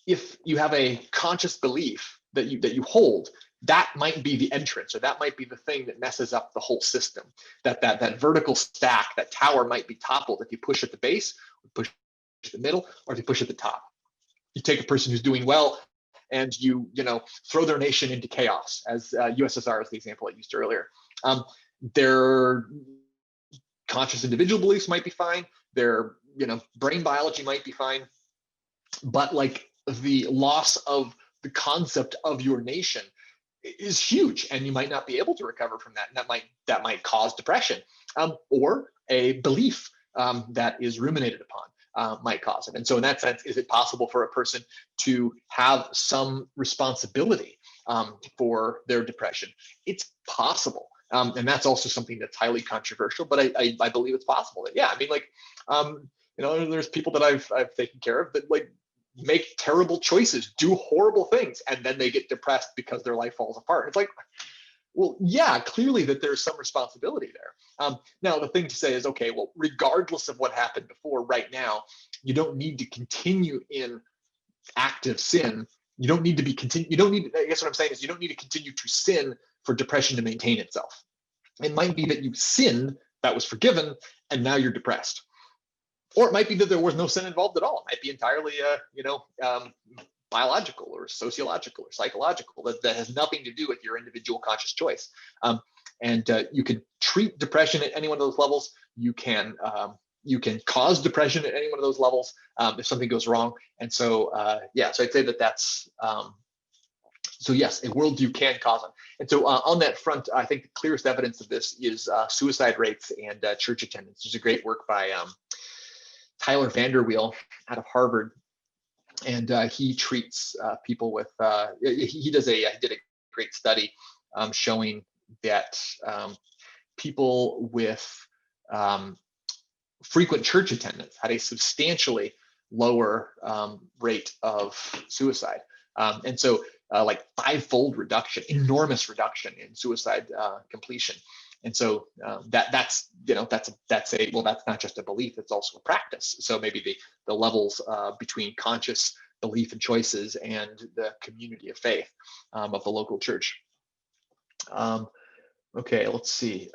if you have a conscious belief that you hold, that might be the entrance, or that might be the thing that messes up the whole system. That vertical stack, that tower might be toppled if you push at the base, push at the middle, or if you push at the top. You take a person who's doing well and you throw their nation into chaos, as USSR is the example I used earlier. Their conscious individual beliefs might be fine. Their brain biology might be fine, but like the loss of the concept of your nation is huge, and you might not be able to recover from that. And that might cause depression, or a belief that is ruminated upon might cause it. And so in that sense, is it possible for a person to have some responsibility for their depression? It's possible. And that's also something that's highly controversial, but I believe it's possible. That, yeah, I mean, like, there's people that I've taken care of that like make terrible choices, do horrible things, and then they get depressed because their life falls apart. It's like, well, yeah, clearly that there's some responsibility there. Now, the thing to say is, okay, well, regardless of what happened before, right now, you don't need to continue in active sin. You don't need to be I guess what I'm saying is you don't need to continue to sin for depression to maintain itself. It might be that you sinned, that was forgiven, and now you're depressed. Or it might be that there was no sin involved at all. It might be entirely, biological or sociological or psychological, that has nothing to do with your individual conscious choice. And you can treat depression at any one of those levels. You can cause depression at any one of those levels if something goes wrong. And so, so I'd say that's, so yes, a worldview can cause them. And so on that front, I think the clearest evidence of this is suicide rates and church attendance. There's a great work by Tyler Vanderweel out of Harvard, and he treats people with he did a great study showing that people with frequent church attendance had a substantially lower rate of suicide, and so like five-fold reduction, enormous reduction in suicide completion. And so that's not just a belief, it's also a practice. So maybe the levels between conscious belief and choices and the community of faith of the local church. Okay, let's see.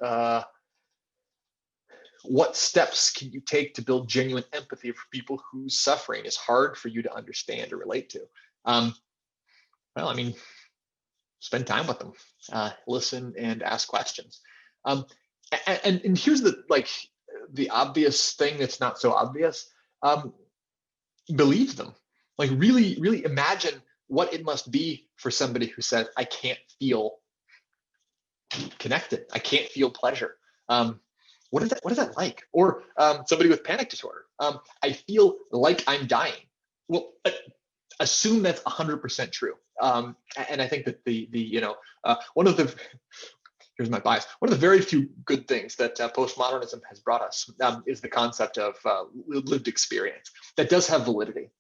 What steps can you take to build genuine empathy for people whose suffering is hard for you to understand or relate to? Well, I mean, spend time with them, listen and ask questions. And here's the obvious thing that's not so obvious. Believe them. Like really, really imagine what it must be for somebody who says, I can't feel connected. I can't feel pleasure. What is that like? Or somebody with panic disorder. I feel like I'm dying. Well, assume that's 100% true. And I think that one of the, here's my bias, one of the very few good things that postmodernism has brought us is the concept of lived experience that does have validity,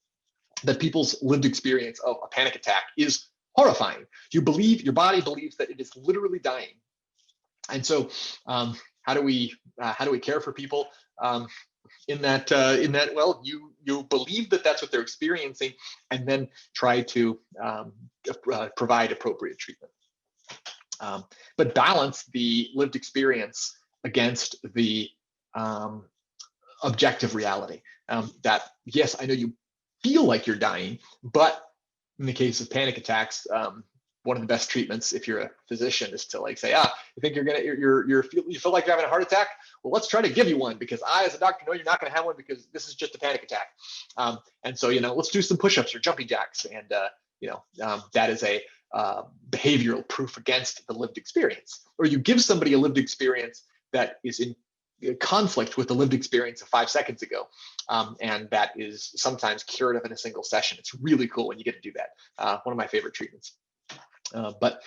that people's lived experience of a panic attack is horrifying. Your body believes that it is literally dying. And so how do we care for people in that well, you believe that that's what they're experiencing, and then try to provide appropriate treatment, but balance the lived experience against the objective reality, that yes, I know you feel like you're dying, but in the case of panic attacks, one of the best treatments, if you're a physician, is to like say, you think you feel like you're having a heart attack? Well, let's try to give you one, because I, as a doctor, know you're not going to have one because this is just a panic attack. And so, let's do some push-ups or jumping jacks, and that is a behavioral proof against the lived experience. Or you give somebody a lived experience that is in conflict with the lived experience of 5 seconds ago, and that is sometimes curative in a single session. It's really cool when you get to do that. One of my favorite treatments. But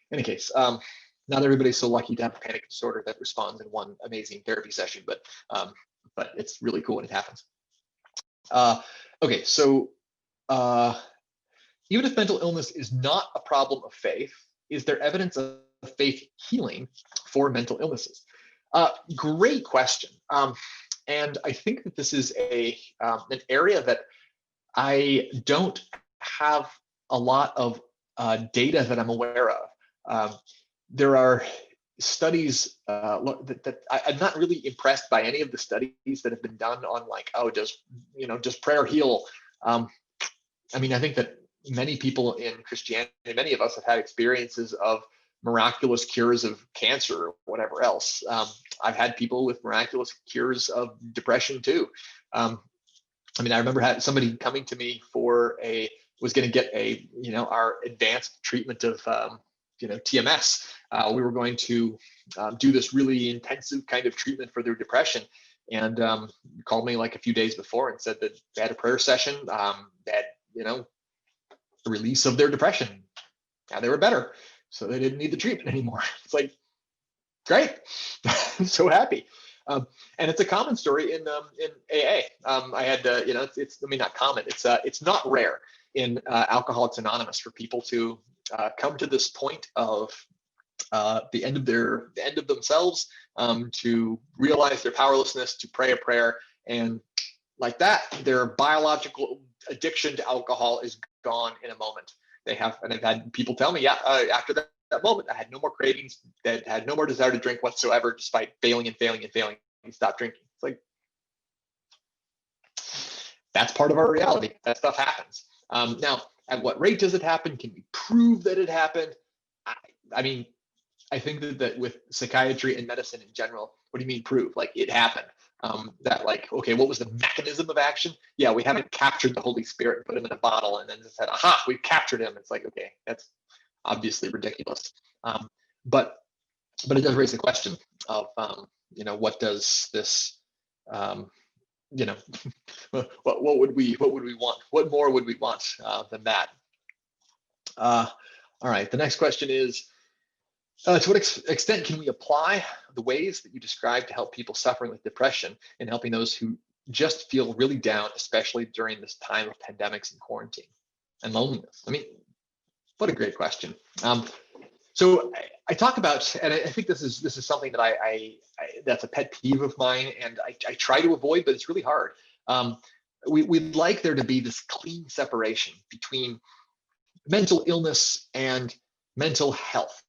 in any case, not everybody's so lucky to have a panic disorder that responds in one amazing therapy session, but it's really cool when it happens. Okay, so even if mental illness is not a problem of faith, is there evidence of faith healing for mental illnesses? Great question. And I think that this is an area that I don't have a lot of data that I'm aware of. There are studies that I'm not really impressed by any of the studies that have been done on, like, does prayer heal? I mean, I think that many people in Christianity, many of us have had experiences of miraculous cures of cancer or whatever else. I've had people with miraculous cures of depression too. I mean, I remember having somebody coming to me was going to get our advanced treatment of TMS. We were going to do this really intensive kind of treatment for their depression, and called me like a few days before and said that they had a prayer session, that the release of their depression. Now they were better, so they didn't need the treatment anymore. It's like, great. I'm so happy. And it's a common story in AA. I had it's not common. It's not rare in Alcoholics Anonymous for people to come to this point of the end of themselves, to realize their powerlessness, to pray a prayer, and like that, their biological addiction to alcohol is gone in a moment. And I've had people tell me, after that moment, I had no more cravings, that had no more desire to drink whatsoever, despite failing and stop drinking. It's like, that's part of our reality. That stuff happens. Now, at what rate does it happen? Can we prove that it happened? I mean, I think that with psychiatry and medicine in general, what do you mean prove? Like, it happened. Okay, what was the mechanism of action? Yeah, we haven't captured the Holy Spirit, put him in a bottle, and then said, aha, we've captured him. It's like, okay, that's obviously ridiculous. But it does raise the question of, what does this, what would we want? What more would we want than that? All right, the next question is, to what extent can we apply the ways that you described to help people suffering with depression and helping those who just feel really down, especially during this time of pandemics and quarantine and loneliness? I mean, what a great question. So I talk about, and I think this is something that I that's a pet peeve of mine, and I try to avoid, but it's really hard. We'd like there to be this clean separation between mental illness and mental health,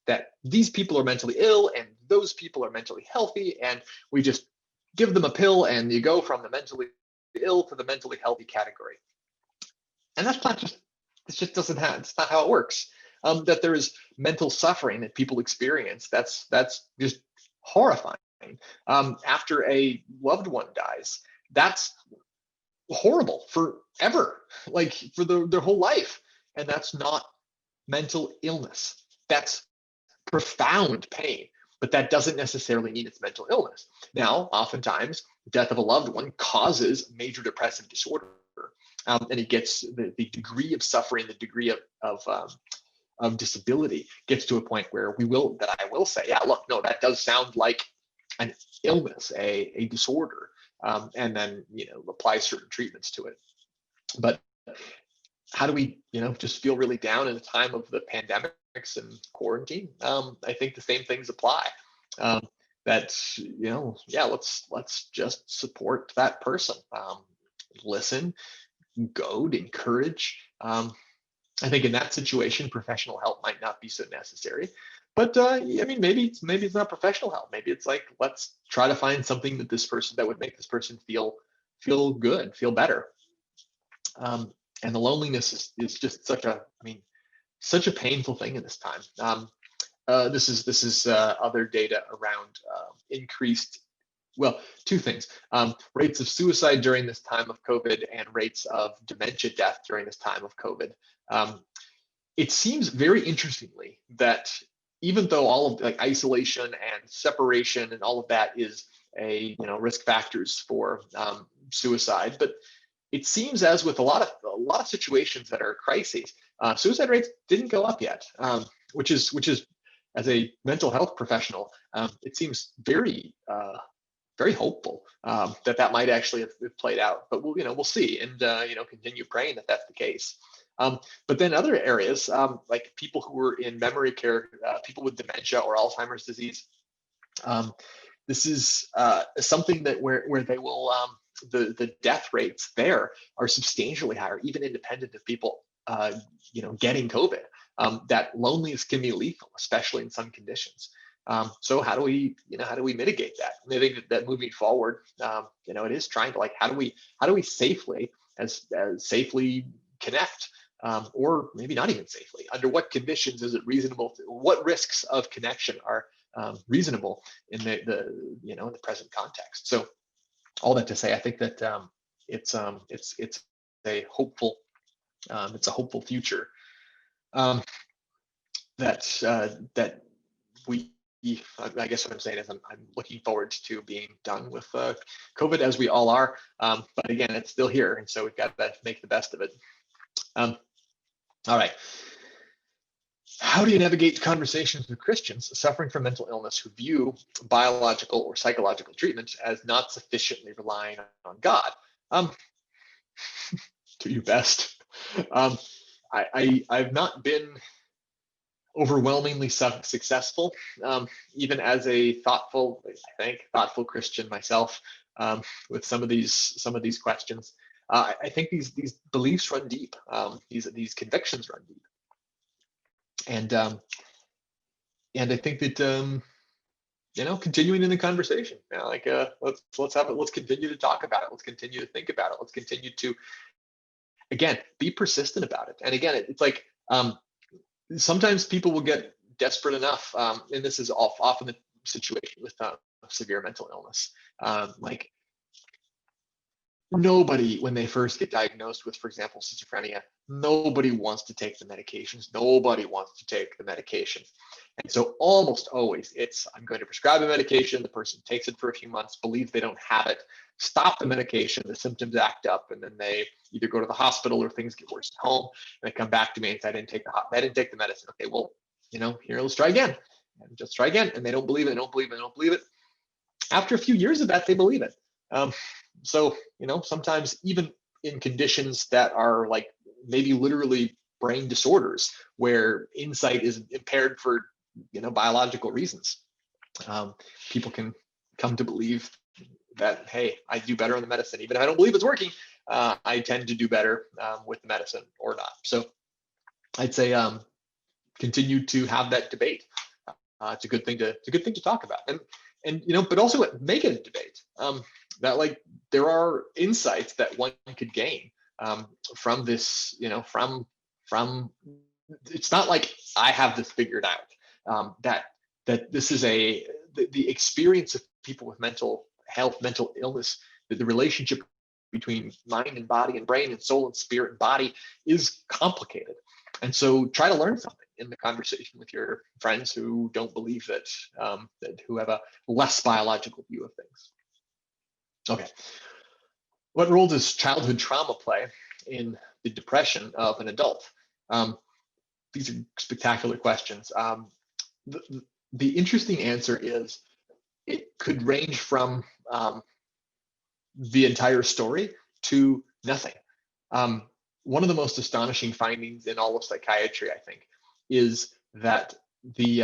that these people are mentally ill and those people are mentally healthy, and we just give them a pill and you go from the mentally ill to the mentally healthy category. And that's not just, it's not how it works. That there is mental suffering that people experience, that's just horrifying. After a loved one dies, that's horrible forever, like for their whole life. And that's not mental illness. That's profound pain, but that doesn't necessarily mean it's mental illness. Now, oftentimes, death of a loved one causes major depressive disorder. and it gets the degree of suffering, the degree of disability gets to a point where I will say, yeah, look, no, that does sound like an illness, a disorder, and then apply certain treatments to it. But how do we just feel really down in the time of the pandemics and quarantine? I think the same things apply. That yeah, let's just support that person, listen, goad, encourage. I think in that situation, professional help might not be so necessary. But I mean, maybe it's not professional help. Maybe it's like, let's try to find something that would make this person feel good, feel better. And the loneliness is just such a painful thing in this time. This is other data around increased. Well, two things: rates of suicide during this time of COVID and rates of dementia death during this time of COVID. It seems very interestingly that even though all of like isolation and separation and all of that is risk factors for suicide, but it seems as with a lot of situations that are crises, suicide rates didn't go up yet, which is as a mental health professional, it seems very hopeful that might actually have played out. But we'll see, and continue praying that that's the case. But then other areas, like people who are in memory care, people with dementia or Alzheimer's disease, this is something that where they will the death rates there are substantially higher, even independent of people getting COVID. That loneliness can be lethal, especially in some conditions. So how do we mitigate that? And I think that moving forward, it is trying to how do we safely safely connect, or maybe not even safely. Under what conditions is it reasonable? What risks of connection are reasonable in the present context? So all that to say, I think that it's a hopeful future, that we. I guess what I'm saying is I'm looking forward to being done with COVID, as we all are. But again, it's still here, and so we've got to make the best of it. All right. How do you navigate conversations with Christians suffering from mental illness who view biological or psychological treatment as not sufficiently relying on God? Do your best. I've not been overwhelmingly successful, even as a thoughtful Christian myself, with some of these questions. I think these beliefs run deep. These convictions run deep. And I think that continuing in the conversation, let's continue to talk about it. Let's continue to think about it. Let's continue to, again, be persistent about it. And again, it's like sometimes people will get desperate enough, and this is often the situation with severe mental illness. Like nobody, when they first get diagnosed with, for example, schizophrenia, nobody wants to take the medications. Nobody wants to take the medication. And so almost always it's, I'm going to prescribe a medication. The person takes it for a few months, believes they don't have it, stop the medication, the symptoms act up, and then they either go to the hospital or things get worse at home. And they come back to me and say, I didn't take the medicine. Okay, well, here, let's try again. And just try again. And they don't believe it. After a few years of that, they believe it. So, sometimes even in conditions that are like maybe literally brain disorders where insight is impaired for, biological reasons, people can come to believe that, hey, I do better on the medicine. Even if I don't believe it's working, I tend to do better with the medicine or not. So I'd say continue to have that debate. It's a good thing to talk about. And but also make it a debate. That like there are insights that one could gain from this, from it's not like I have this figured out. That this is the experience of people with mental health, mental illness, the relationship between mind and body and brain and soul and spirit and body is complicated. And so try to learn something in the conversation with your friends who don't believe that, who have a less biological view of things. Okay. What role does childhood trauma play in the depression of an adult? These are spectacular questions. The interesting answer is it could range from the entire story to nothing. One of the most astonishing findings in all of psychiatry, I think, is that the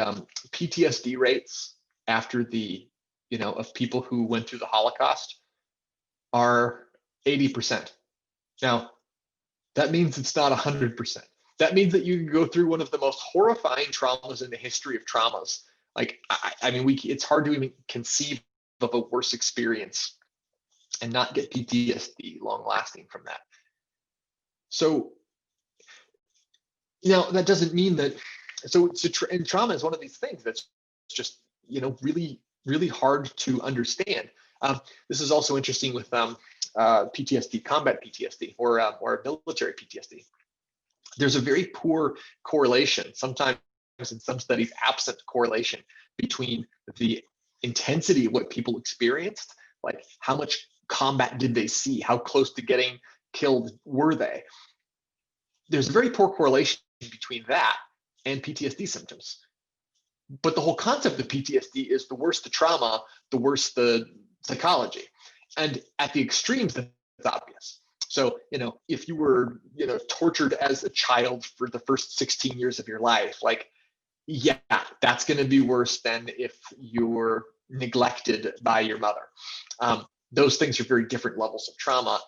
PTSD rates after the, of people who went through the Holocaust are 80%. Now, that means it's not 100%. That means that you can go through one of the most horrifying traumas in the history of traumas. Like, I mean, it's hard to even conceive of a worse experience and not get PTSD long lasting from that. So, that doesn't mean that, and trauma is one of these things that's just, really, really hard to understand. This is also interesting with PTSD, combat PTSD, or military PTSD. There's a very poor correlation, sometimes in some studies, absent correlation between the intensity of what people experienced, like how much combat did they see, how close to getting killed were they. There's a very poor correlation between that and PTSD symptoms. But the whole concept of PTSD is the worse the trauma, the worse the psychology. And at the extremes, that's obvious. So, if you were, tortured as a child for the first 16 years of your life, like, yeah, that's going to be worse than if you were neglected by your mother. Those things are very different levels of trauma.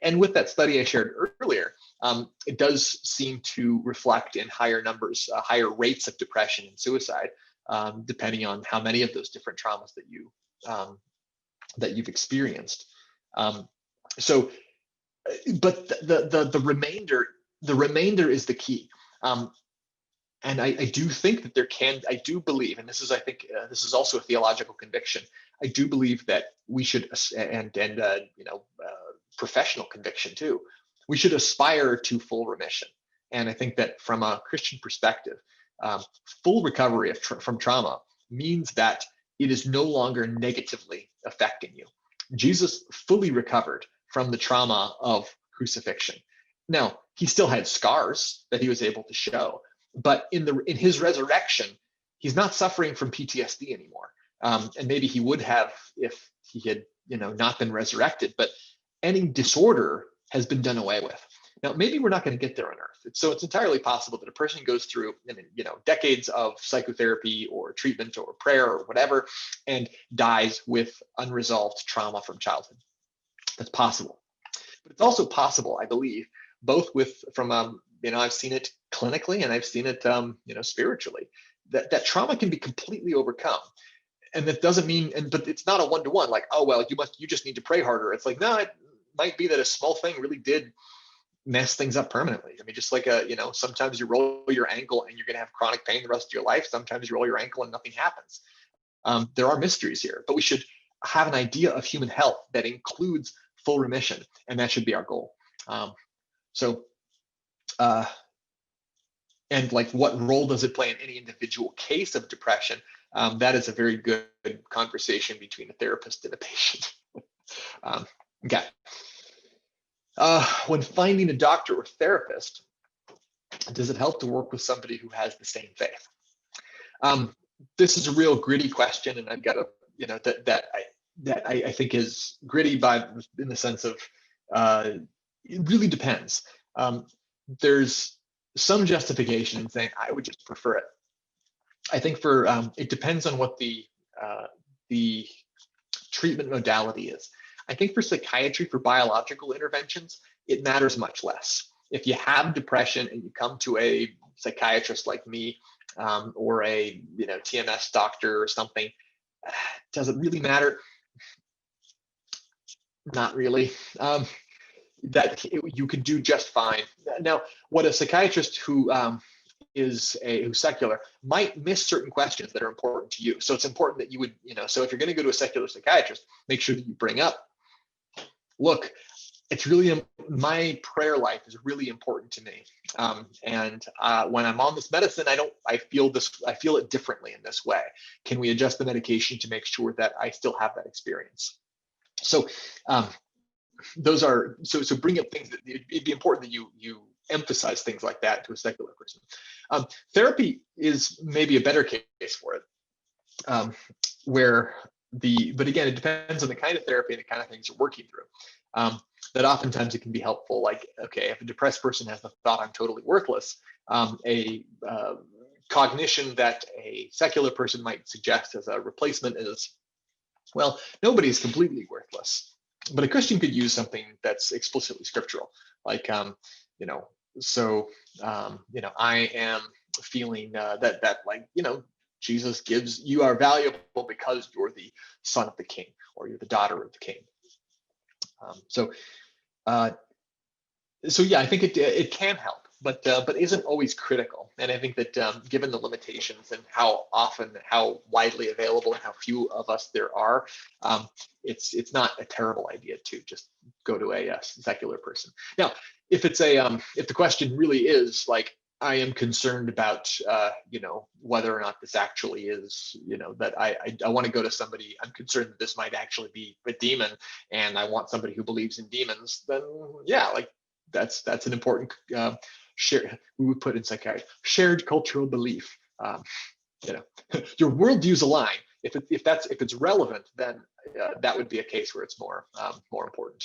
And with that study I shared earlier, it does seem to reflect in higher numbers, higher rates of depression and suicide, depending on how many of those different traumas that you've experienced. But the remainder is the key. And I do think that I do believe, and this is, I think, this is also a theological conviction. I do believe that we should, and professional conviction too, we should aspire to full remission. And I think that from a Christian perspective, full recovery from trauma means that it is no longer negatively affecting you. Jesus fully recovered from the trauma of crucifixion. Now, he still had scars that he was able to show, but in his resurrection, he's not suffering from PTSD anymore. And maybe he would have if he had, not been resurrected, but any disorder has been done away with. Now, maybe we're not going to get there on Earth. So it's entirely possible that a person goes through, decades of psychotherapy or treatment or prayer or whatever, and dies with unresolved trauma from childhood. That's possible. But it's also possible, I believe, both I've seen it clinically and I've seen it, spiritually, that trauma can be completely overcome. And that doesn't mean, but it's not a one-to-one, like, oh, well, you just need to pray harder. It's like, no, it might be that a small thing really did mess things up permanently. I mean, just like sometimes you roll your ankle and you're going to have chronic pain the rest of your life. Sometimes you roll your ankle and nothing happens. There are mysteries here, but we should have an idea of human health that includes full remission, and that should be our goal. And like, what role does it play in any individual case of depression? That is a very good conversation between a therapist and a patient. Okay. When finding a doctor or therapist, does it help to work with somebody who has the same faith? This is a real gritty question, and I've got that I think is gritty, in the sense of it really depends. There's some justification in saying I would just prefer it. I think it depends on what the treatment modality is. I think for psychiatry, for biological interventions, it matters much less. If you have depression and you come to a psychiatrist like me, or a TMS doctor or something, does it really matter? Not really. That you could do just fine. Now, what a psychiatrist who's secular might miss certain questions that are important to you. So it's important that you would, so if you're going to go to a secular psychiatrist, make sure that you bring up, look, it's really, my prayer life is really important to me. And when I'm on this medicine, I feel it differently in this way. Can we adjust the medication to make sure that I still have that experience? So those are so bring up things that it'd be important that you emphasize things like that to a secular person. Therapy is maybe a better case for it, but again, it depends on the kind of therapy and the kind of things you're working through. That oftentimes it can be helpful. Like, okay, if a depressed person has the thought I'm totally worthless, a cognition that a secular person might suggest as a replacement is, well, nobody is completely worthless, but a Christian could use something that's explicitly scriptural, like, I am feeling that like, Jesus gives, you are valuable because you're the son of the king, or you're the daughter of the king. So yeah, I think it can help, but isn't always critical. And I think that given the limitations and how widely available and how few of us there are, it's not a terrible idea to just go to a secular person. Now, if it's if the question really is like, I am concerned about whether or not this actually is, that I want to go to somebody, I'm concerned that this might actually be a demon, and I want somebody who believes in demons, then yeah, like that's an important we would put in psychiatry, shared cultural belief. Your worldview's align. If it's relevant, then that would be a case where it's more important.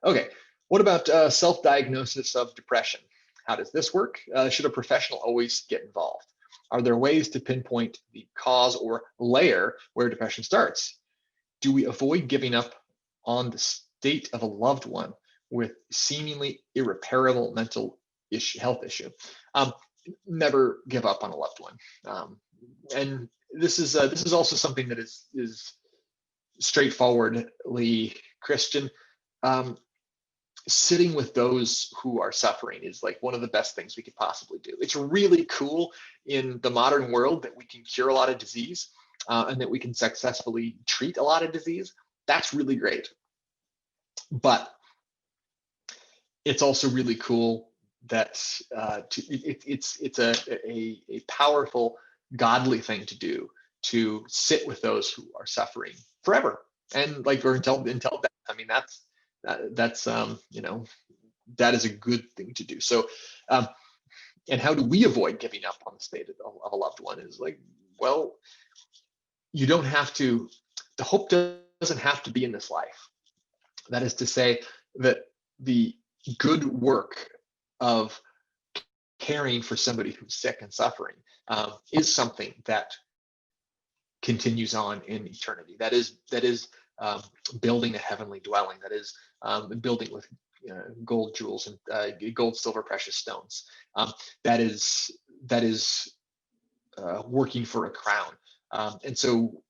Okay, what about self-diagnosis of depression? How does this work? Should a professional always get involved? Are there ways to pinpoint the cause or layer where depression starts? Do we avoid giving up on the state of a loved one with seemingly irreparable mental health issue? Never give up on a loved one. And this is also something that is straightforwardly Christian. Sitting with those who are suffering is like one of the best things we could possibly do. It's really cool in the modern world that we can cure a lot of disease and that we can successfully treat a lot of disease. That's really great. But it's also really cool that it's a powerful, godly thing to do, to sit with those who are suffering forever, and like, or until death. I mean, that's that is a good thing to do. So, and how do we avoid giving up on the state of a loved one? Is like, well, you don't have to. The hope doesn't have to be in this life. That is to say that the good work of caring for somebody who's sick and suffering is something that continues on in eternity. That is building a heavenly dwelling. That is building with gold, jewels, and gold, silver, precious stones. That is working for a crown. And so,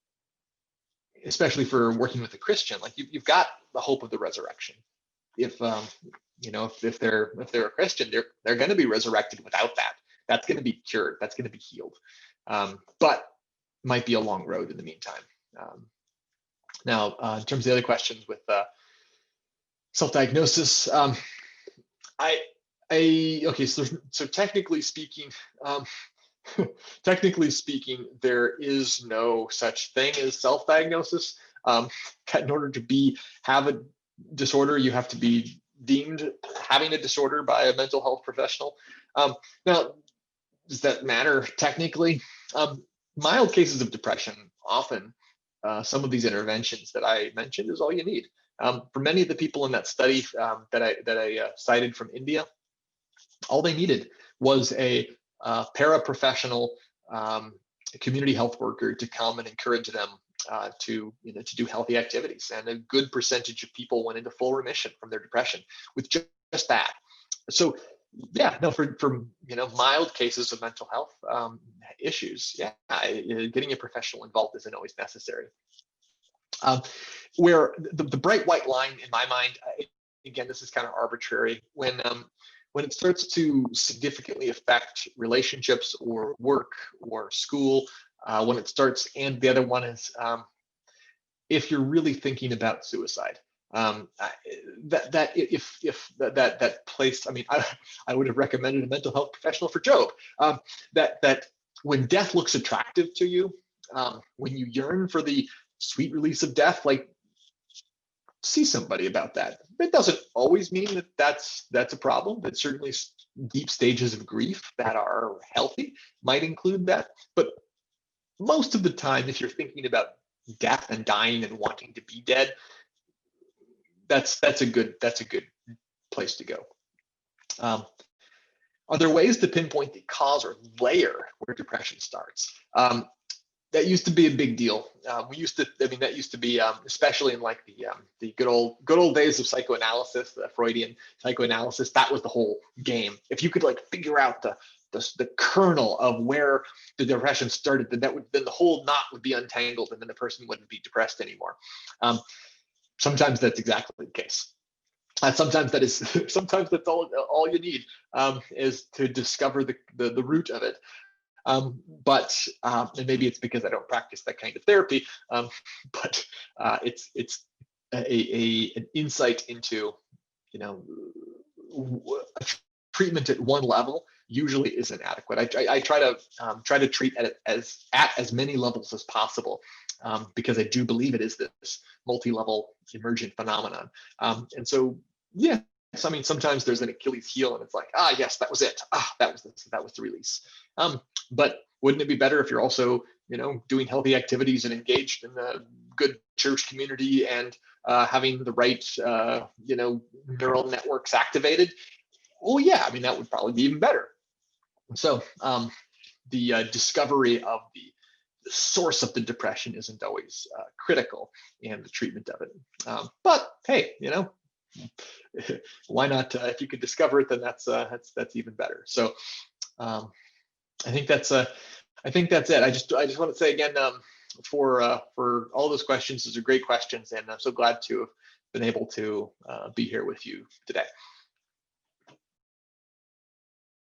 especially for working with a Christian, like you've got the hope of the resurrection. If they're a Christian, they're going to be resurrected without that. That's going to be cured. That's going to be healed. But might be a long road in the meantime. Now, in terms of the other questions with self-diagnosis, okay, so technically speaking, there is no such thing as self-diagnosis. In order to have a disorder, you have to be deemed having a disorder by a mental health professional. Now, does that matter technically? Mild cases of depression, often some of these interventions that I mentioned is all you need. For many of the people in that study that I cited from India, all they needed was a paraprofessional community health worker to come and encourage them to do healthy activities, and a good percentage of people went into full remission from their depression with just that. So yeah, no, for mild cases of mental health issues, yeah, getting a professional involved isn't always necessary. Where the bright white line in my mind, again, this is kind of arbitrary, when it starts to significantly affect relationships or work or school, when it starts, and the other one is if you're really thinking about suicide. That place, I mean, I would have recommended a mental health professional for Job. That when death looks attractive to you, when you yearn for the sweet release of death, like see somebody about that. It doesn't always mean that that's a problem. But certainly deep stages of grief that are healthy might include that. But most of the time, if you're thinking about death and dying and wanting to be dead, that's a good place to go. Are there ways to pinpoint the cause or layer where depression starts? That used to be a big deal. That used to be, especially in like the good old days of psychoanalysis, the Freudian psychoanalysis. That was the whole game. If you could like figure out the kernel of where the depression started, then then the whole knot would be untangled, and then the person wouldn't be depressed anymore. Sometimes that's exactly the case. Sometimes that's all you need, is to discover the root of it. But and maybe it's because I don't practice that kind of therapy, but it's an insight into, a treatment at one level usually isn't adequate. I try to treat at as many levels as possible, because I do believe it is this multi-level emergent phenomenon. And so, yes, I mean, sometimes there's an Achilles heel and it's like, yes, that was it. That was the release. But wouldn't it be better if you're also, doing healthy activities and engaged in a good church community and having the right, neural networks activated? Well, yeah, I mean, that would probably be even better. So the discovery of the source of the depression isn't always critical in the treatment of it. But hey, why not? If you could discover it, then that's even better. So I think that's it. I just want to say again, for all those questions, those are great questions, and I'm so glad to have been able to be here with you today.